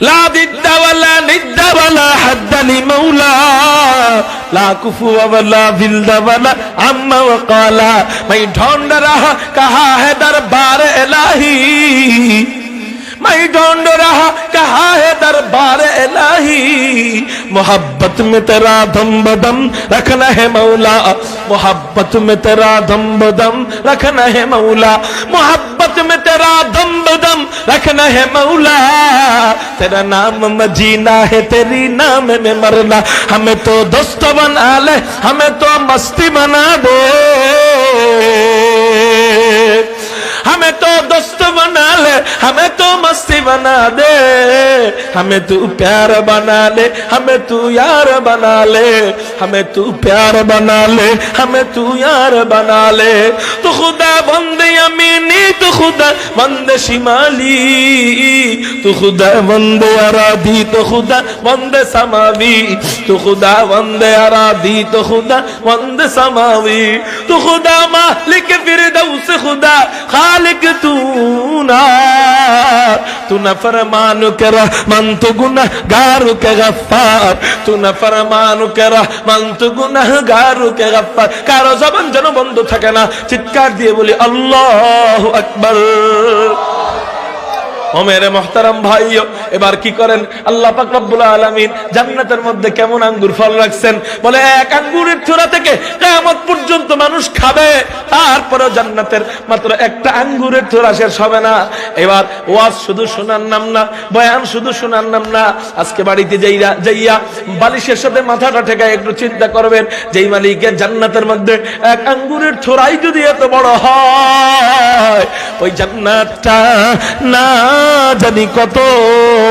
S1: لا ضد ولا ند ولا حد لمولا، لا كفو ولا ضد ولا عم وقالا. میں ڈھونڈ رہا کہا ہے دربار الہی، میں ڈھونڈ رہا کہا ہے دربار الہی. मोहब्बत में तेरा दम बदम रखना है मौला, मोहब्बत में तेरा दम बदम रखना है मौला, मोहब्बत में तेरा दम बदम रखना है मौला, तेरा नाम मजीना है तेरी नाम में मरना, हमें तो दोस्त बना ले हमें तो मस्ती बना दे, हमें तो दोस्त बना ले हमें तो मस्ती बना दे, हमें तू प्यार बना ले हमें तू यार बना ले, हमें तू प्यार बना ले हमें तू यार बना ले, तू खुदा बंदे यमीनी तू खुदा बंदे शिमाली, तू खुदा बंदे अरादी तो खुदा बंदे समावी, तू खुदा बंदे अरादी तो खुदा बंदे समावी, तू खुदा मालिक फिरदौस खुदा खालिक तू ना, तू न फरमान के रहमान तू गुनहगार के गफ्फार, तू न फरमान के रहमान तू गुनहगार के गफ्फार। कारो जबान যেন বন্ধ থাকে না, চিৎকার দিয়ে বলি আল্লাহু আকবার। ও মেরে মুহতারাম ভাইও, এবার কি করেন আল্লাহ পাক রব্বুল আলামিন জান্নাতের মধ্যে কেমন আঙ্গুর ফল রাখছেন, বলে এক আঙ্গুরের থোড়া থেকে কিয়ামত পর্যন্ত মানুষ খাবে, তারপরে জান্নাতের মাত্র একটা আঙ্গুরের থোড়া শেষ হবে না। এবার ওয়াজ শুধু শোনার নাম না, বয়ান শুধু শোনার নাম না, আজকে বাড়িতে যাইয়া বালিশের সাথে মাথাটা ঠেকায় একটু চিন্তা করবেন, যেই মালিকের জান্নাতের মধ্যে এক আঙ্গুরের থোড়াই যদি এত বড় হয়, ওই জান্নাতটা না জানি কত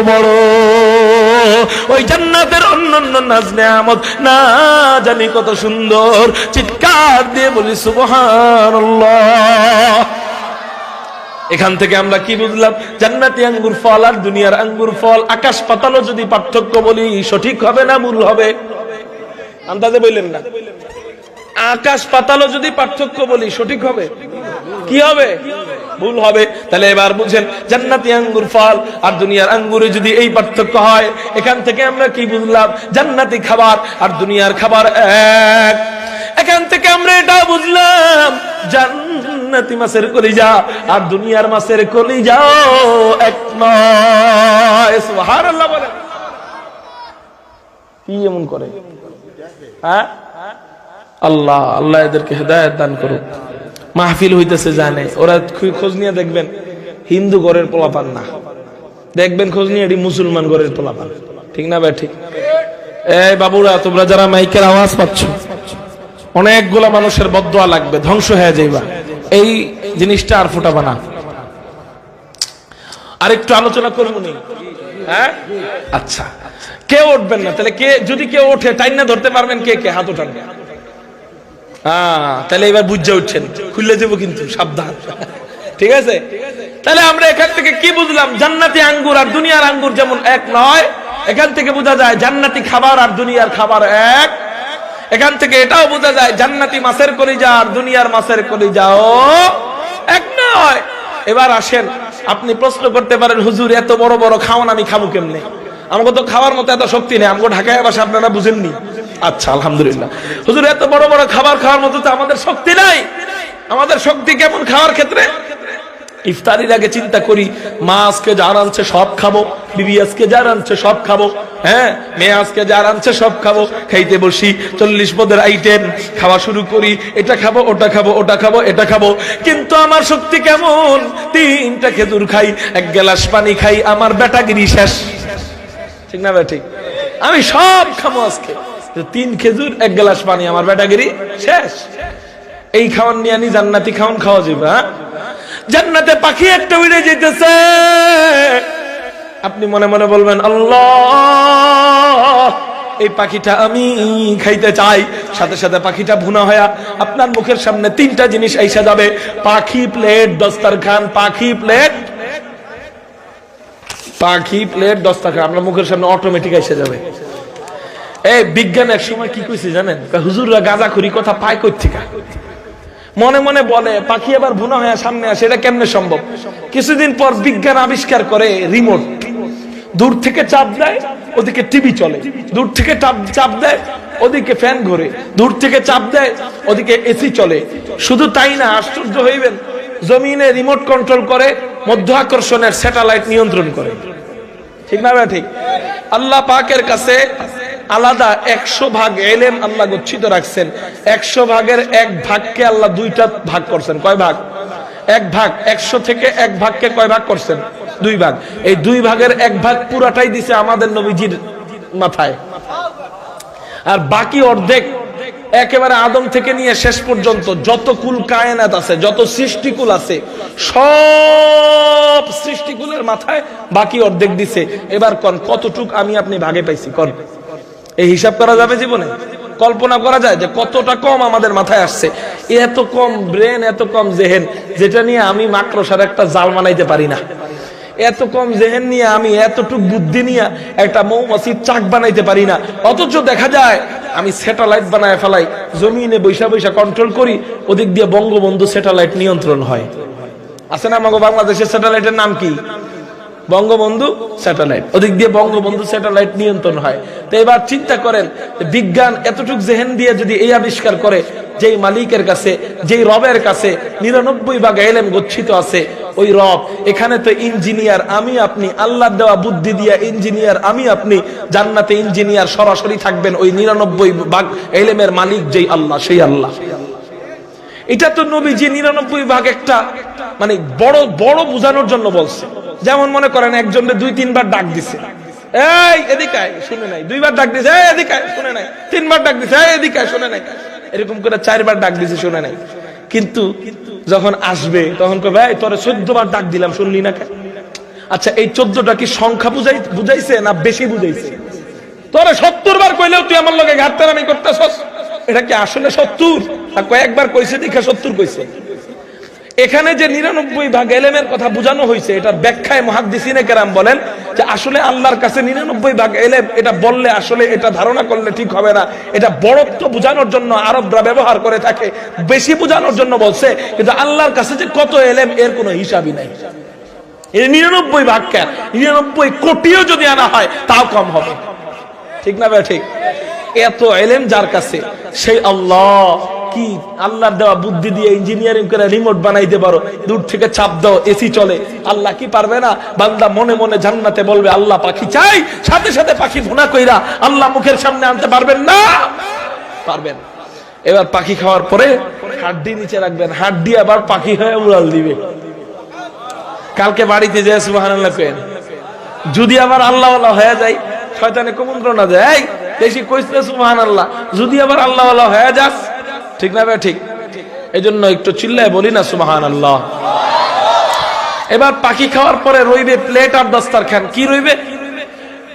S1: বড়, ওই জান্নাতের অন্যান্য নাজ নেয়ামত না জানি কত সুন্দর। চিৎকার দিয়ে বলি সুবহানাল্লাহ। এখান থেকে আমরা কি বুঝলাম? জান্নাতি আঙ্গুর ফল আর দুনিয়ার আঙ্গুর ফল আকাশ পাতালও যদি পার্থক্য বলি সঠিক হবে না ভুল হবে? আন্দাজে বললেন না? আকাশ পাতালও যদি পার্থক্য বলি সঠিক হবে কি হবে? ভুল হবে। তাহলে এবার বুঝেন, জান্নাতি আঙ্গুর ফল আর দুনিয়ার আঙ্গুরে যদি এই পার্থক্য হয়, এখান থেকে আমরা কি বুঝলাম? জান্নাতি খাবার আর দুনিয়ার খাবার এক। এখান থেকে আমরা এটা বুঝলাম, জান্নাতি মাছের কলিজা আর দুনিয়ার মাছের কলিজাও এক নয়। সুবহানাল্লাহ বলেন। কি এমন করে? হ্যাঁ, আল্লাহ আল্লাহ এদেরকে হেদায়েত দান করুক। মাহফিল হইতেছে জানে, ওরা খোঁজ নিয়ে দেখবেন হিন্দু ঘরের পোলাপান না, দেখবেন খোঁজ নিয়ে এটি মুসলমান ঘরের পোলাপান। ঠিক না ভাই? ঠিক। এই বাবুরা, তোমরা যারা মাইকের আওয়াজ পাচ্ছ, অনেকগুলা মানুষের বদদোয়া লাগবে, ধ্বংস হয়ে যাইবা। এই জিনিসটা আর ফুটাবা না। আরেকটু আলোচনা করবো নি? হ্যাঁ, আচ্ছা, কেউ উঠবেন না। তাহলে কে, যদি কেউ ওঠে টাইনা ধরতে পারবেন? কে কে হাত উঠান? তাহলে এবার বুঝে উঠছেন, খুলে দেবো কিন্তু, সাবধান। ঠিক আছে? তাহলে আমরা এখান থেকে কি বুঝলাম? জান্নাতি আঙ্গুর আর দুনিয়ার আঙ্গুর যেমন এক নয়, এখান থেকে বোঝা যায় জান্নাতি খাবার আর দুনিয়ার খাবার এক। এখান থেকে এটাও বোঝা যায় জান্নাতি মাছের কলিজা আর দুনিয়ার মাছের কলিজাও এক নয়। এবার আসেন, আপনি প্রশ্ন করতে পারেন, হুজুর এত বড় বড় খাওয়ান আমি খাবো কেমনে? আমাকে তো খাওয়ার মতো এত শক্তি নেই। আমাকে ঢাকায় বাসা, আপনারা বুঝেননি? আচ্ছা, আলহামদুলিল্লাহ। হুজুর এত বড় বড় খাবার খাওয়ার মতো তো আমাদের শক্তি নাই। আমাদের শক্তি কেমন খাওয়ার ক্ষেত্রে? ইফতারির আগে চিন্তা করি, মা আজকে যা রাঁধছে সব খাবো, বিবি আজকে যা রাঁধছে সব খাবো, হ্যাঁ মেয়ে আজকে যা রাঁধছে সব খাবো। খাইতে বসি, 40 পদের আইটেম, খাওয়া শুরু করি, এটা খাবো ওটা খাবো ওটা খাবো এটা খাবো। কিন্তু আমার শক্তি কেমন? 3টা খেজুর খাই, 1 গ্লাস পানি খাই, আমার ব্যাটাগিরি শেষ। ঠিক না ভাই? ঠিক। আমি সব খাবো আজকে, 3 খেজুর 1 গ্লাস পানি, আমার ব্যাটাগিরি শেষ। এই খাওয়ান নিয়ে আনি জান্নাতি খাওয়ান খাওয়া যাবে? হ্যাঁ, জান্নাতে পাখি একটা উড়ে যেতেছে, আপনি মনে মনে বলবেন আল্লাহ এই পাখিটা আমি খাইতে চাই। সাথে সাথে পাখিটা ভুনা হয়া আপনার মুখের সামনে 3টা জিনিস আইসা যাবে, পাখি প্লেট দস্তরখান, পাখি প্লেট দস্তরখান আপনার মুখের সামনে অটোমেটিক এসে যাবে। এই বিজ্ঞান এক সময় কি কইছে জানেন? হুজুররা গাঁজাখুরি কথা পায় কই থেকে? মনে মনে বলে পাখি আবার ভুনা হয়ে সামনে আসে, এটা কেমনে সম্ভব? কিছুদিন পর বিজ্ঞান আবিষ্কার করে রিমোট। দূর থেকে চাপ দেয়, ওদিকে টিভি চলে, দূর থেকে চাপ দেয়, ওদিকে ফ্যান ঘোরে, দূর থেকে চাপ দেয়, ওদিকে এসি চলে। শুধু তাই না, আশ্চর্য হইবেন, জমিনে রিমোট কন্ট্রোল করে, মধ্য আকর্ষণের স্যাটেলাইট নিয়ন্ত্রণ করে। ঠিক না ভাই? ঠিক। আল্লাহ পাকের কাছে আলাদা 100 ভাগ ইলম আল্লাহ গচ্ছিত রাখছেন। 100 ভাগের 1 ভাগকে আল্লাহ দুইটা ভাগ করছেন। কয় ভাগ? 1 ভাগ। 100 থেকে 1 ভাগকে কয় ভাগ করছেন? 2 ভাগ। এই 2 ভাগের 1 ভাগ পুরাটাই দিছে আমাদের নবীজির মাথায়, আর বাকি অর্ধেক একেবারে আদম থেকে নিয়ে শেষ পর্যন্ত যত কুল কায়নাত আছে, যত সৃষ্টিকুল আছে, সব সৃষ্টিকুলের মাথায় বাকি অর্ধেক দিছে। এবার কোন কতটুক আমি আপনি ভাগে পাইছি? কোন এই হিসাব করা যাবে জীবনে? কল্পনা করা যায় যে কতটা কম আমাদের মাথায় আসছে? এত কম ব্রেন, এত কম জেহেন, যেটা নিয়ে আমি মাকড়সার একটা জাল বানাইতে পারি না। এত কম জেহেন নিয়ে আমি এতটুক বুদ্ধি নিয়ে একটা মৌমাছির চাক বানাইতে পারি না। অথচ দেখা যায় আমি স্যাটেলাইট বানায় ফেলাই, জমিনে বৈশা বৈশা কন্ট্রোল করি, ওদিক দিয়ে বঙ্গবন্ধু স্যাটেলাইট নিয়ন্ত্রণ হয়। আছে না আমাদের বাংলাদেশের স্যাটেলাইটের নাম কি? বঙ্গবন্ধু স্যাটেলাইট। ওদিক দিয়ে বঙ্গবন্ধু স্যাটেলাইট নিয়ন্ত্রণ হয়। তো এবার চিন্তা করেন, বিজ্ঞান এতটুক জেহেন দিয়ে যদি এই আবিষ্কার করে, যেই মালিকের কাছে, যেই রবের কাছে 99 ভাগ ইলম গচ্ছিত আছে, ওই রব এখানে তো ইঞ্জিনিয়ার আমি আপনি, আল্লাহ দেওয়া বুদ্ধি দিয়া ইঞ্জিনিয়ার আমি আপনি, জান্নাতে ইঞ্জিনিয়ার সরাসরি থাকবেন ওই 99 ভাগ ইলমের মালিক যেই আল্লাহ, সেই আল্লাহ। এটা তো নবীজি 99 ভাগ একটা মানে বড় বড় বোঝানোর জন্য বলছে। যেমন মনে করেন একজনকে 2-3 বার ডাক দিছে, এই এদিকে আয়, শুনে নাই। 2 বার ডাক দিছে, এই এদিকে আয়, শুনে নাই। 3 বার ডাক দিছে, এই এদিকে আয়, শুনে নাই। এরকম করে 4 বার ডাক দিছে, শুনে নাই। কিন্তু যখন আসবে তখন কবে, ভাই তোরে 14 বার ডাক দিলাম, শুনলি না কেন? আচ্ছা, এই 14টা কি সংখ্যা বুঝাইছে না বেশি বুঝাইছে? তোরে 70 বার কইলেও তুই আমার লগে ঘাটতারামি করতেছস, এটা কি আসলে 70? আর কয়েকবার কইছে দেখা 70 কইছে? এখানে যে 99 ভাগ ইলমের কথা বোঝানো হয়েছে, এটার ব্যাখ্যায় মুহাদ্দিসিনে কেরাম বলেন যে আসলে আল্লাহর কাছে 99 ভাগ ইলম, এটা বললে আসলে এটা ধারণা করলে ঠিক হবে না। এটা বড়ত্ব বোঝানোর জন্য আরবরা ব্যবহার করে থাকে, বেশি বোঝানোর জন্য বলছে। কিন্তু আল্লাহর কাছে যে কত ইলম, এর কোনো হিসাবই নাই। এই 99 ভাগ কেন, 99 কোটিও যদি আনা হয় তাও কম হবে। ঠিক না ভাই? ঠিক। এত ইলম যার কাছে, সেই আল্লাহ কি আল্লাহর দেওয়া বুদ্ধি দিয়ে ইঞ্জিনিয়ারিং করে রিমোট বানাইতে পারো, দূর থেকে চাপ দাও, এসি চলে। আল্লাহ কি পারবে না? বান্দা মনে মনে জান্নাতে বলবে আল্লাহ পাখি চাই, সাথে সাথে পাখি ভুনা কইরা আল্লাহ মুখের সামনে আনতে পারবেন না? পারবেন। এবার পাখি খাওয়ার পরে হাড্ডি নিচে রাখবেন, হাড্ডি আবার পাখি হয়ে উড়াল দিবে। কালকে বাড়িতে যে সুবহানাল্লাহ কইেন, যদি আবার আল্লাহ আল্লাহ হয়ে যায়, শয়তানে কুমন্ত্রণা দেয়, এই বেশি কইছে সুবহানাল্লাহ, যদি আবার আল্লাহ আল্লাহ হয়ে যাস। ঠিক না ভাই? ঠিক। এই জন্য একটু চিল্লায় বলি না সুবহানাল্লাহ। এবার পাখি খাওয়ার পরে রইবে প্লেট আর দস্তারখান। কি রইবে?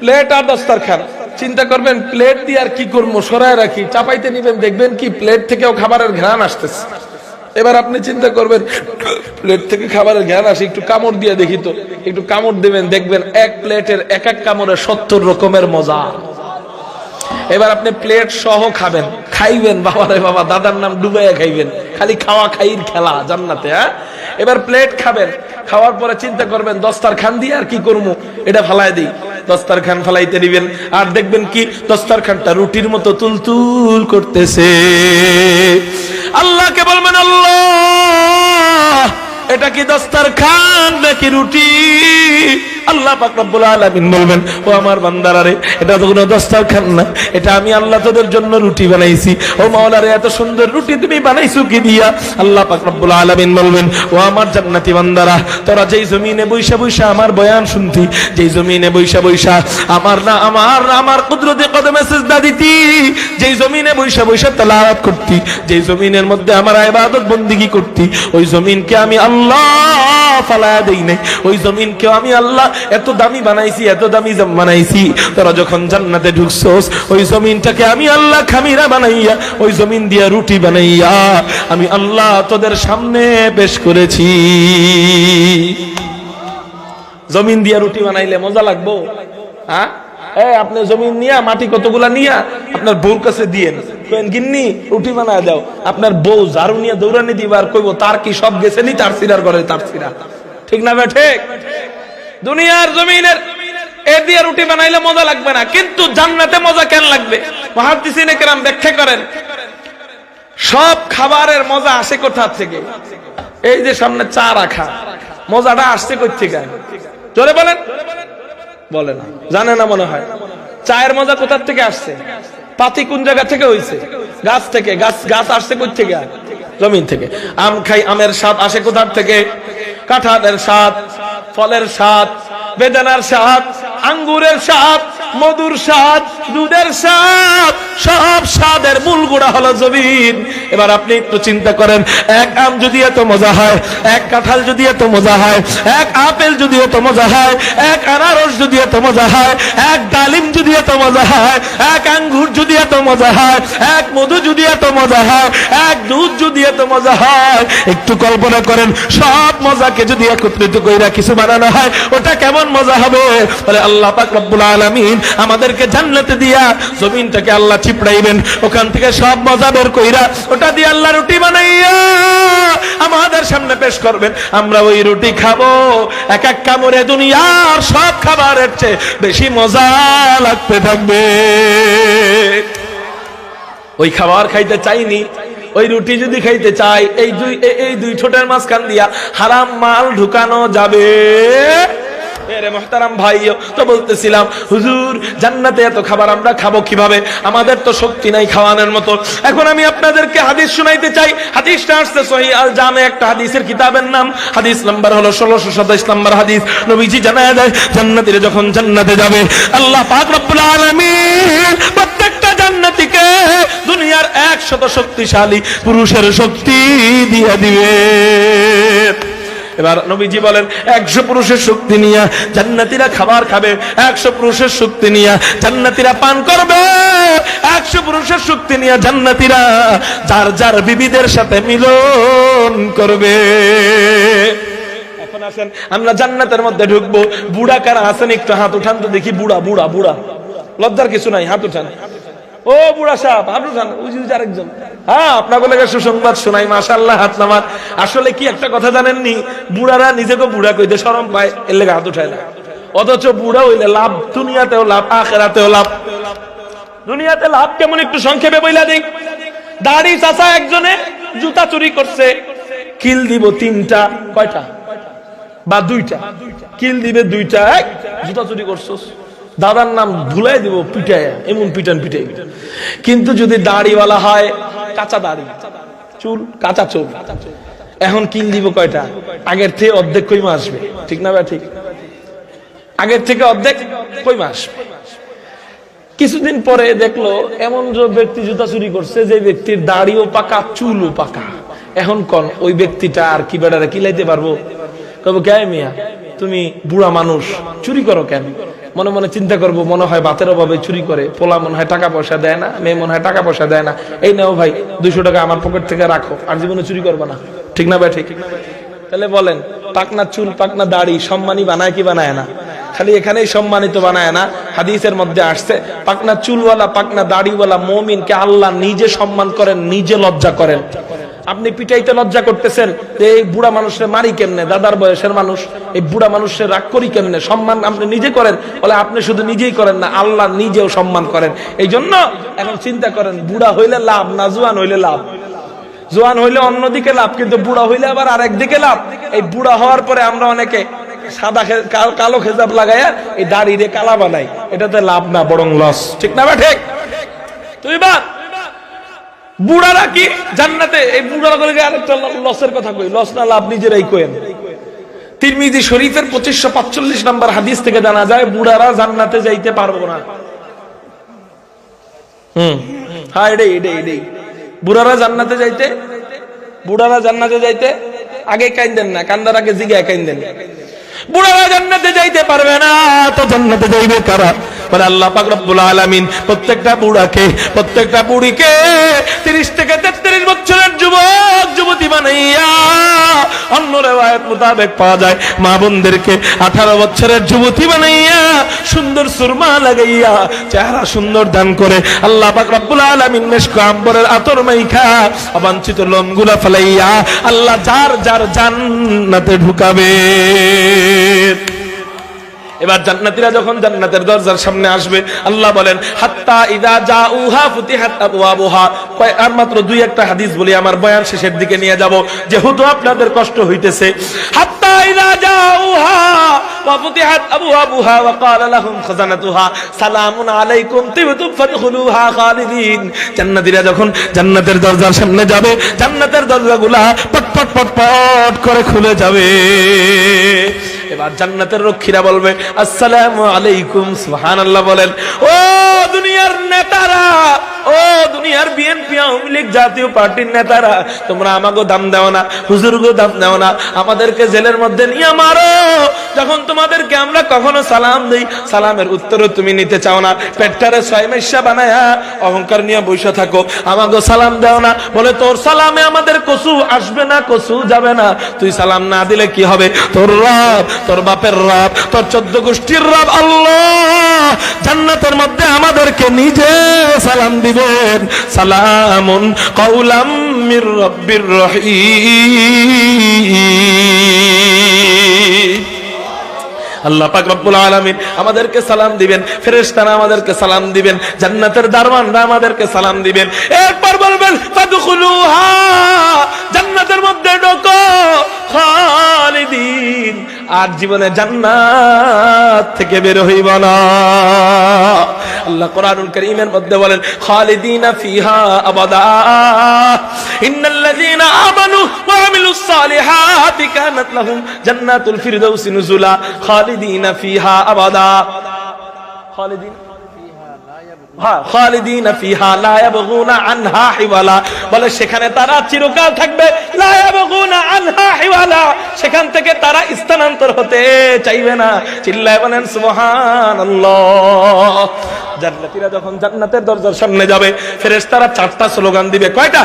S1: প্লেট আর দস্তারখান। চিন্তা করবেন প্লেট দিয়ে আর কি করবো, সরায় রাখি, চাপাইতে নিবেন, দেখবেন কি প্লেট থেকেও খাবারের ঘ্রাণ আসতেছে। এবার আপনি চিন্তা করবেন প্লেট থেকে খাবারের ঘ্রাণ আসে, একটু কামড় দিয়ে দেখি তো। একটু কামড় দিবেন, দেখবেন এক প্লেটের এক এক কামড়ে 70 রকমের মজা। এবার আপনি প্লেট সহ খাবেন, খাইবেন, বাবা রে বাবা, দাদার নাম ডুবাইয়া খাইবেন, খালি খাওয়া খাইর খেলা জান্নাতে। হ্যাঁ, এবার প্লেট খাবেন, খাওয়ার পরে চিন্তা করবেন দস্তারখান দিয়ে আর কি করবো, এটা ফালাই দিই। দস্তারখান ফালাইতে দিবেন, আর দেখবেন কি দস্তারখানটা রুটির মতো তুলতুল করতেছে। আল্লাহকে বলবেন আল্লাহ এটা কি দস্তারখান নাকি রুটি? আল্লাহ পাক রব্বুল আলামিন বলবেন, ও আমার বান্দারা রে, এটা তো কোনো দস্তারখান না, এটা আমি আল্লাহ তোদের জন্য রুটি বানাইছি। ও মাওলা রে, এত সুন্দর রুটি তুমি বানাইছো কি দিয়া? আল্লাহ পাক রব্বুল আলামিন বলবেন, ও আমার জান্নাতি বান্দারা, তোরা যেই জমিনে বৈশা বৈশা আমার বয়ান শুনতি, যেই জমিনে বৈশা বৈশা আমার কুদরতে কদমে সিজদা দিতি, যেই জমিনে বৈশা বৈশা তেলাওয়াত করতি, যেই জমিনের মধ্যে আমার ইবাদত বন্দেগী করতি, ওই জমিনকে আমি আল্লাহ ফালায়া দেই নাই। ওই জমিনকে আমি আল্লাহ এত দামি বানাইছি, এত দামি বানাইছি। তোরা যখন জান্নাতে ঢুকছস, ওই জমিনটাকে আমি আল্লাহ খামিরা বানাইয়া, ওই জমিন দিয়া রুটি বানাইয়া আমি আল্লাহ তোদের সামনে পেশ করেছি। জমিন দিয়া রুটি বানাইলে মজা লাগবো? হ্যাঁ, আপনি জমিন নিয়া, মাটি কতগুলা নিয়া আপনার বউর কাছে দিয়েন, কইন গিন্নি রুটি বানায় দাও। আপনার বউ ঝাড়ু নিয়ে দৌড়ানি দিবার, কইব তার কি সব গেছে নি তার সিরার ঘরে, তার সিরা। ঠিক না ভাই? ঠিক। দুনিয়ার জমিনের এ দিয়ে রুটি বানাইলে মজা লাগবে না, কিন্তু জান্নাতে মজা কেন লাগবে? মুহাদ্দিসিনে কেরাম ব্যাখ্যা করেন, সব খাবারের মজা আসে কোথা থেকে? এই যে সামনে চা রাখা, মজাটা আসছে কই থেকে? জোরে বলেন। বলে না, জানে না মনে হয়। চায়ের মজা কোথা থেকে আসছে? পাতি কোন জায়গা থেকে হইছে? গাছ থেকে। গাছ আসছে কই থেকে? জমিন থেকে। আম খাই, আমের স্বাদ আসে কোথা থেকে? কাঁঠালের স্বাদ, ফলের স্বাদ, বেদানার স্বাদ, আঙ্গুরের স্বাদ, মধুর স্বাদ, দুধের স্বাদ, সব স্বাদের মূল গুড়া হলো জমিন। এবার আপনি একটু চিন্তা করেন, এক আম যদি এত মজা হয়, এক কাঁঠাল যদি এত মজা হয়, এক আপেল যদি এত মজা হয়, এক আনারস যদি এত মজা হয়, এক ডালিম যদি এত মজা হয়, এক আঙ্গুর যদি এত মজা হয়, এক মধু যদি এত মজা হয়, এক দুধ যদি এত মজা হয়, একটু কল্পনা করেন সব মজাকে যদি একত্রিত কইরা কিছু বানানো হয় ওটা কেমন মজা হবে। বলে আল্লাহ পাক রব্বুল আলামিন আমাদেরকে জান্নাতে দিয়া জমিনটাকে আল্লাহ চিপড়াইবেন, ওখান থেকে সব মজা বের কইরা ওটা দিয়ে আল্লাহ রুটি বানাইয়া আমাদের সামনে পেশ করবেন। আমরা ওই রুটি খাবো, এক এক কামড়ে দুনিয়ার সব খাবারের চেয়ে বেশি মজা লাগতে থাকবে। ওই খাবার খাইতে চাইনি, ওই রুটি যদি খাইতে চাই এই দুই ঠোঁটের মাঝখান দিয়া হারাম মাল ঢুকানো যাবে। মেরে মুহতারাম ভাইও তো বলতেছিলাম, হুজুর জান্নাতে এত খাবার আমরা খাবো কিভাবে? আমাদের তো শক্তি নাই খাওয়ানোর মতো। এখন আমি আপনাদেরকে হাদিস শোনাইতে চাই। হাদিসটা আসছে সহিহ আল জামে, একটা হাদিসের কিতাবের নাম। হাদিস নাম্বার হলো 1627 নম্বর হাদিস। নবীজি জানায় দেয় জান্নাতীরা যখন জান্নাতে যাবে আল্লাহ পাক রব্বুল আলামিন প্রত্যেকটা জান্নাতীকে দুনিয়ার 100 শক্তিশালী পুরুষের শক্তি দিয়ে দিবে। এবার নবীজি বলেন 100 পুরুষের শক্তি নিয়ে জান্নাতীরা খাবার খাবে, 100 পুরুষের শক্তি নিয়ে জান্নাতীরা পান করবে, 100 পুরুষের শক্তি নিয়ে জান্নাতীরা যার যার বিবিদের সাথে মিলন করবে। এখন আসেন আমরা জান্নাতের মধ্যে ঢুকবো। বুড়া কারা আছেন একটু হাত উঠান তো দেখি। বুড়া বুড়া বুড়া, লজ্জার কিছু নাই, হাত উঠান। ও বুড়া সাহেব হাত উঠান। আরেকজন, হ্যাঁ আপনাকে সুসংবাদ শোনাই, মাশাআল্লাহ হাত নামান। আসলে কি একটা কথা জানেননি, বুড়ারা নিজেকে বুড়া কইতে শরম পায়, এর লেগে হাত উঠায় না। অথচ বুড়া হইলে লাভ, দুনিয়াতেও লাভ, আখিরাতেও লাভ। দুনিয়াতে লাভ কেমন একটু সংক্ষেপে বইলা দেই। দাড়ি চাচা একজনে জুতা চুরি করছে, কিল দিব 3টা, কয়টা? বা 2টা, কিল দিবে 2টা। জুতা চুরি করছস, দাদার নাম ভুলাই দিব পিটায়, এমন পিটান পিটাই। কিন্তু যদি দাড়িওয়ালা হয়, কাঁচা দাড়ি, চুল কাঁচা চুল, এখন কিল দিব কয়টা? আগের থেকে অর্ধেক কইমা আসবে, ঠিক না ভাই? ঠিক, আগের থেকে অর্ধেক কইমা আসবে। কিছুদিন পরে দেখলো এমন যে ব্যক্তি জুতা চুরি করছে, যে ব্যক্তির দাড়িও পাকা চুলও পাকা। এখন কোন ওই ব্যক্তিটা আর কি বেড়ারে কিলাইতে পারবো? কবে কে মিয়া তুমি বুড়া মানুষ চুরি করো কেন? মনে মনে চিন্তা করবো, মনে হয় বাতের অভাবে চুরি করে, পোলা মনে হয় টাকা পয়সা দেয় না, মেয়ে মনে হয় টাকা পয়সা দেয় না। এই নাও ভাই 200 টাকা আমার পকেট থেকে রাখো, আর জীবনে চুরি করবে না, ঠিক না ভাই? ঠিক। তাহলে বলেন পাকনা চুল পাকনা দাড়ি সম্মানী বানায় কি বানায় না? খালি এখানেই সম্মানিত বানায় না, হাদিসের মধ্যে আসছে পাকনা চুলওয়ালা পাকনা দাড়িওয়ালা মুমিনকে আল্লাহ নিজে সম্মান করেন, নিজে লজ্জা করেন। আপনি পিটাইতে লজ্জা করতেছেন যে এই বুড়া মানুষের মারি কেমনে, দাদার বয়সের মানুষ, এই বুড়া মানুষের রাগ করি কেমনে? সম্মান আপনি নিজে করেন। বলে আপনি শুধু নিজেই করেন না, আল্লাহ নিজেও সম্মান করেন। এই জন্য এখন চিন্তা করেন, বুড়া হইলে লাভ না জোয়ান হইলে লাভ? জোয়ান হইলে অন্যদিকে লাভ, কিন্তু বুড়া হইলে আবার আরেক দিকে লাভ। এই বুড়া হওয়ার পরে আমরা অনেকে সাদা কালো খেজাব লাগাইয়া এই দাড়িরে কালা বানাই, এটাতে লাভ না, বরং লস, ঠিক না? ঠিক। তুই বা বুড়ারা কি জান্নাতে? এই বুড়ারা করে আরেকটা লসের কথা কই, লস না লাভ নিজেরাই কইেন। তিরমিজি শরীফের 2545 নম্বর হাদিস থেকে জানা যায় বুড়ারা জান্নাতে যাইতে পারবো না। হ্যাঁ এটাই বুড়ারা জান্নাতে যাইতে আগে কাইন্দেন না, কান্দার আগে জিগায় কাইন্দেন। বুড়ারা জান্নাতে যাইতে পারবে না, তো জান্নাতে যাইবে কারা? বলে আল্লাহ পাক রব্বুল আলামিন প্রত্যেকটা বুড়াকে, প্রত্যেকটা বুড়িকে 30 থেকে 33 বছরের যুবক যুবতী বানাইয়া, অন্য রিওয়ায়াত মোতাবেক পাওয়া যায় মা বোনদেরকে 18 বছরের যুবতী বানাইয়া, সুন্দর সুরমা লাগাইয়া, চেহারা সুন্দর দান করে আল্লাহ পাক রব্বুল আলামিন মেশক আম্বরের আতর মাইখা অবাঞ্ছিত লোমগুলা ফেলাইয়া আল্লাহ যার যার জান্নাতে ঢুকাবে। এবার জান্নাতীরা যখন জান্নাতের দরজার সামনে আসবে, আল্লাহ বলেন হাত্তা ইযা জাউহা ফুতিহাত আবওয়াবুহা। আর মাত্র দুই একটা হাদিস বলি, আমার বয়ান শেষের দিকে নিয়ে যাব, যেহেতু আপনাদের কষ্ট হইতেছে। হাত্তা ইযা জাউহা ওয়া ফুতিহাত আবওয়াবুহা ওয়া ক্বালা লাহুম খাজানাতুহা সালামুন আলাইকুম তিবতুম ফাদখুলুহা খালিদিন। জান্নাতীরা যখন জান্নাতের দরজার সামনে যাবে, জান্নাতের দরজাগুলা পট পট পট পট করে খুলে যাবে। এবার জান্নাতের রক্ষীরা বলবে আসসালামু আলাইকুম। সুবহানাল্লাহ বলেন। ও দুনিয়ার নেতারা, ও দুনিয়ার বিএনপি আওয়ামী লীগ জাতীয় পার্টির নেতারা, তোমরা আমাকে দাম দাও না, হুজুরগো দাম দাও না, আমাদেরকে জেলের মধ্যে নিয়ে মারো। যখন তোমাদেরকে আমরা কখনো সালাম দেই, সালামের উত্তরও তুমি নিতে চাও না, পেটটারে ছয় মাইশা বানায়া অহংকার নিয়ে বসে থাকো, আমাকে সালাম দাও না। বলে তোর সালামে আমাদের কসু আসবে না, কসু যাবে না। তুই সালাম না দিলে কি হবে? তোর রব, তোর বাপের রব, তোর 14 গোষ্ঠীর রব আল্লাহ জান্নাতের মধ্যে আমাদেরকে নিজে সালাম দিবেন, সালামুন কাওলাম মির রাব্বির রহিম। আল্লাহ পাক রব্বুল আলামিন আমাদেরকে সালাম দিবেন, ফেরেশতারা আমাদেরকে সালাম দিবেন, জান্নাতের দারওয়ানরা আমাদেরকে সালাম দিবেন। এরপর বলবেন ফাদখুলুহা, জান্নাতের মধ্যে ঢোকো, খালিদিন, আর জীবনে জান্নাত থেকে বের হইব না। আল্লাহ কোরআনুল কারীমের মধ্যে বলেন খালিদিনা ফিহা আবাদা ইন্নাল্লাযীনা আমানু ওয়া আমিলুস সালিহাতি কানাত লাহুম জান্নাতুল ফিরদাউসি নুজুলা খালিদিনা ফিহা আবাদা। খালিদিন খালিদিনা ফিহা লা ইয়াবগুনা আনহা হিওয়ালা। বলে সেখানে তারা চিরকাল থাকবে, লা ইয়াবগুনা আনহা হিওয়ালা, সেখান থেকে তারা স্থানান্তর হতে চাইবে না। চিল্লায় বলেন সুবহানাল্লাহ। জান্নাতীরা যখন জান্নাতের দরজার সামনে যাবে, ফেরেশতারা 4টা স্লোগান দিবে। কয়টা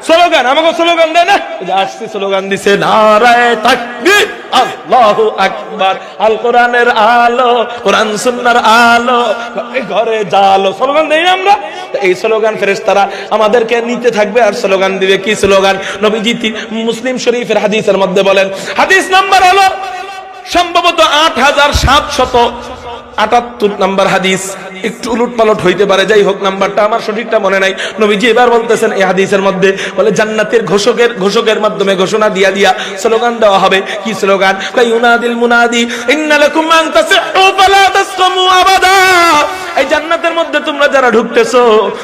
S1: স্লোগান? আমাকে স্লোগান দেয় না, আসছে স্লোগান দিছে নারায়ে তাকবীর, আল্লাহু আকবার, আল কোরআনের আলো, কোরআন সুন্নাহর আলো, ঘরে জালো, স্লোগান দেই না আমরা? এই স্লোগান ফেরেশতারা আমাদেরকে নিতে থাকবে আর স্লোগান দিবে। কি স্লোগান? নবীজি মুসলিম শরীফের হাদিসের মধ্যে বলেন, হাদিস নাম্বার হলো সম্ভবত 8778 নাম্বার হাদিস, একটু উলট পালট হইতে পারে, যাই হোক নাম্বারটা আমার সঠিকটা মনে নাই। নবীজি এবার বলতেছেন এই হাদিসের মধ্যে, বলে জান্নাতের ঘোষকের মাধ্যমে ঘোষণা দিয়া দিয়া স্লোগান দেওয়া হবে। কি স্লোগান? ইউনাদিল মুনাদি ইন্না লাকুম আন তাসিহু ফালা তাসকামু আবাদা। এই জান্নাতের মধ্যে তোমরা যারা ঢুকতেছো,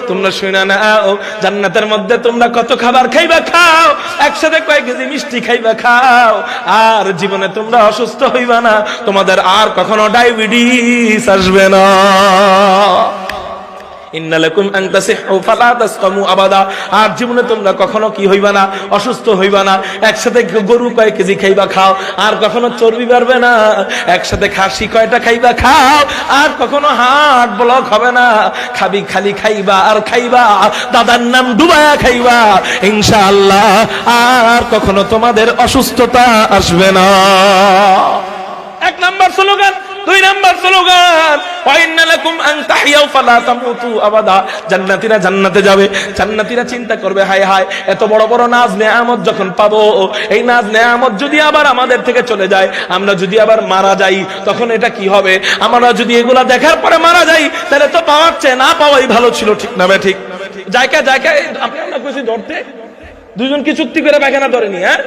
S1: তোমরা শুনা নাও, জান্নাতের মধ্যে তোমরা কত খাবার খাইবা খাও, একসাথে কয়েক কেজি মিষ্টি খাইবা খাও, আর জীবনে তোমরা অসুস্থ হইবা না, তোমাদের আর কখনো ডায়াবেটিস আসবে না। ইন্না লাকুম আন তাসিহু ফালা তাসকামু আবাদা। আর জীবনে তোমরা কখনো কি হইবা না? অসুস্থ হইবা না। একসাথে গরু কয় কেজি খাইবা খাও, আর কখনো চর্বি বাড়বে না। একসাথে খাসি কয়টা খাইবা খাও, আর কখনো হার্ট ব্লক হবে না। খাবি খালি খাইবা আর খাইবা, দাদার নাম ডুবায়া খাইবা, ইনশাআল্লাহ আর কখনো তোমাদের অসুস্থতা আসবে না। 1 নাম্বার স্লোগান। 2 নাম্বার স্লোগান ওয়াইন্না লাকুম আন তাহিয়াউ ফালা তামুতু আবাদা। জান্নাতীরা জান্নাতে যাবে, জান্নাতীরা চিন্তা করবে হায় হায় এত বড় বড় নাজ নেয়ামত যখন পাবো, এই নাজ নেয়ামত যদি আবার আমাদের থেকে চলে যায়, আমরা যদি আবার মারা যাই, তখন এটা কি হবে? আমরা যদি এগুলা দেখার পরে মারা যাই, তাহলে তো পাওয়ার চেয়ে না পাওয়াই ভালো ছিল। ঠিক না ভাই? ঠিক। জায়গা আমরা কইছি ধরতে, দুজন কি চুক্তি করে পায়খানা ধরেনি? হ্যাঁ,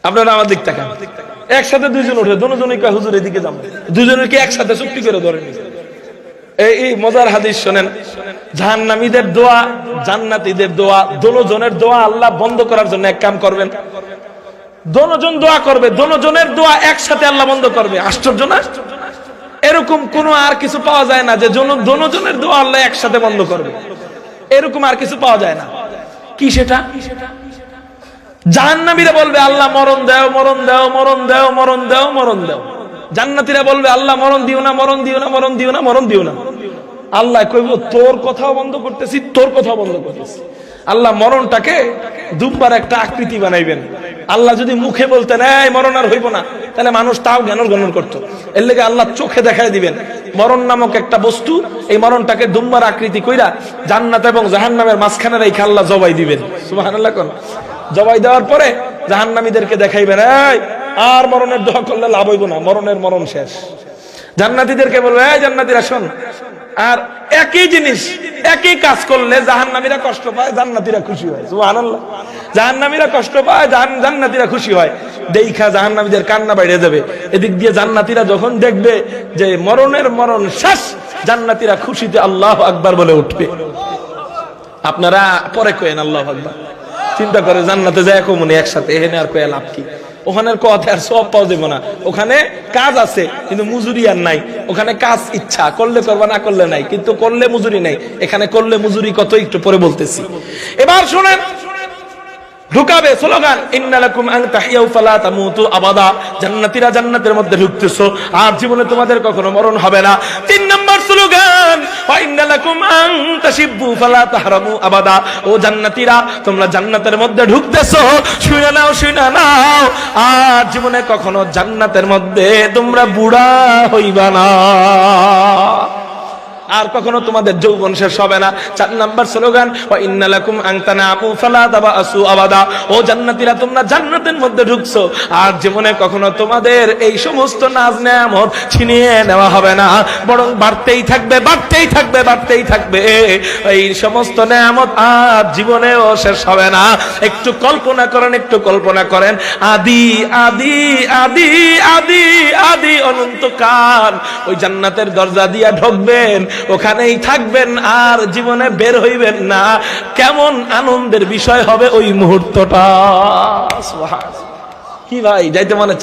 S1: আপনারা আমার দিক তাকান, একসাথে 2 জন উঠে, দুজনই কয় হুজুর এদিকে যাবো, দুজনের কি একসাথে চুক্তি করে ধরেনি? এই মজার হাদিস শোনেন, জাহান্নামীদের দোয়া, জান্নাতীদের দোয়া, দোনোজনের দোয়া আল্লাহ বন্ধ করার জন্য এক কাম করবেন। দোনোজন দোয়া করবে, দোনোজনের দোয়া একসাথে আল্লাহ বন্ধ করবে। আশ্চর্য না? এরকম কোন আর কিছু পাওয়া যায় না যে দোনোজনের দোয়া আল্লাহ একসাথে বন্ধ করবে, এরকম আর কিছু পাওয়া যায় না। কি সেটা? জাহান্নামীরা বলবে আল্লাহ মরণ দাও, মরণ দাও, মরণ দাও, মরণ দাও, মরণ দাও। জান্নাতীরা বলবে আল্লাহ মরণ দিও না, মরণ দিও না, মরণ দিও না, মরণ দিও না। আল্লাহ কইব তোর কথাও বন্ধ করতেছি, তোর কথাও বন্ধ করতেছি। আল্লাহ মরণটাকে দুবার একটা আকৃতি বানাইবেন। আল্লাহ যদি মুখে বলতেন এই মরণ আর হইব না, তাহলে মানুষ তাও জ্ঞানর গণন করতো। এর লেগে আল্লাহ চোখে দেখাই দিবেন মরণ নামক একটা বস্তু, এই মরণটাকে দুম্বার আকৃতি কইরা জান্নাত এবং জাহান্নামের মাঝখানে রেখে আল্লাহ জবাই দিবেন। সুবহানাল্লাহ। কোন জবাই দেওয়ার পরে জাহান্নামীদেরকে দেখাইবেন এই আর মরণের দোয়া করলে লাভ হইব না, মরণ শেষ। জান্নাতীদেরকে বলবে, এই জান্নাতীরা শোন, আর একই জিনিস একই কাজ করলে জাহান্নামীরা কষ্ট পায়, জান্নাতীরা খুশি হয়। সুবহানাল্লাহ। জাহান্নামীরা কষ্ট পায়, জান্নাতীরা খুশি হয়। দেখা জাহান্নামীদের কান্না বাইরে যাবে। এদিক দিয়ে জান্নাতীরা যখন দেখবে যে মরণ শেষ, জান্নাতীরা খুশিতে আল্লাহু আকবার বলে উঠবে। আপনারা পরে কয়েন আল্লাহু আকবার, চিন্তা করে জান্নাতে যায় কমনে একসাথে, এখানে আর কয়ে লাভ কি? ওখানের কথা আর সব পাওয়া যাবে না। ওখানে কাজ আছে কিন্তু মজুরি আর নাই। ওখানে কাজ ইচ্ছা করলে করবা, না করলে নাই, কিন্তু করলে মজুরি নাই। এখানে করলে মজুরি কত একটু পরে বলতেছি। এবার শুনেন, ঢুকাবে স্লোগান, ইন্নালাকুম আন তাহিয়াউ ফালা তামুতু আবাদা। জান্নাতীরা জান্নাতের মধ্যে ঢুকতেছো আর জীবনে তোমাদের কখনো মরণ হবে না। 3 নম্বর স্লোগান, ওয়া ইন্নালাকুম আন তাশিব্বু ফালা তাহরামু আবাদা। ও জান্নাতীরা, তোমরা জান্নাতের মধ্যে ঢুকতেছো, শুনে নাও আর জীবনে কখনো জান্নাতের মধ্যে তোমরা বুড়া হইবা না, আর কখনো তোমাদের যৌবন শেষ হবে না। 4 নাম্বার স্লোগান, ওয়া ইন্নালাকুম আন তানামু ফালা তাবাসু আবাদা। ও জান্নাতীরা, তোমরা জান্নাতের মধ্যে ঢুকছো আর জীবনে কখনো তোমাদের এই সমস্ত নাজ নেয়ামত ছিনিয়ে নেওয়া হবে না, বরং বাড়তেই থাকবে। এই সমস্ত নেয়ামত আর জীবনেও শেষ হবে না। একটু কল্পনা করেন, আদি অনন্তকাল ওই জান্নাতের দরজা দিয়া ঢুকবেন, ওখানেই থাকবেন আর জীবনে বের হইবেন না। কেমন আনন্দের বিষয় হবে ওই মুহূর্তটা। কি ভাই, যাইতে মনে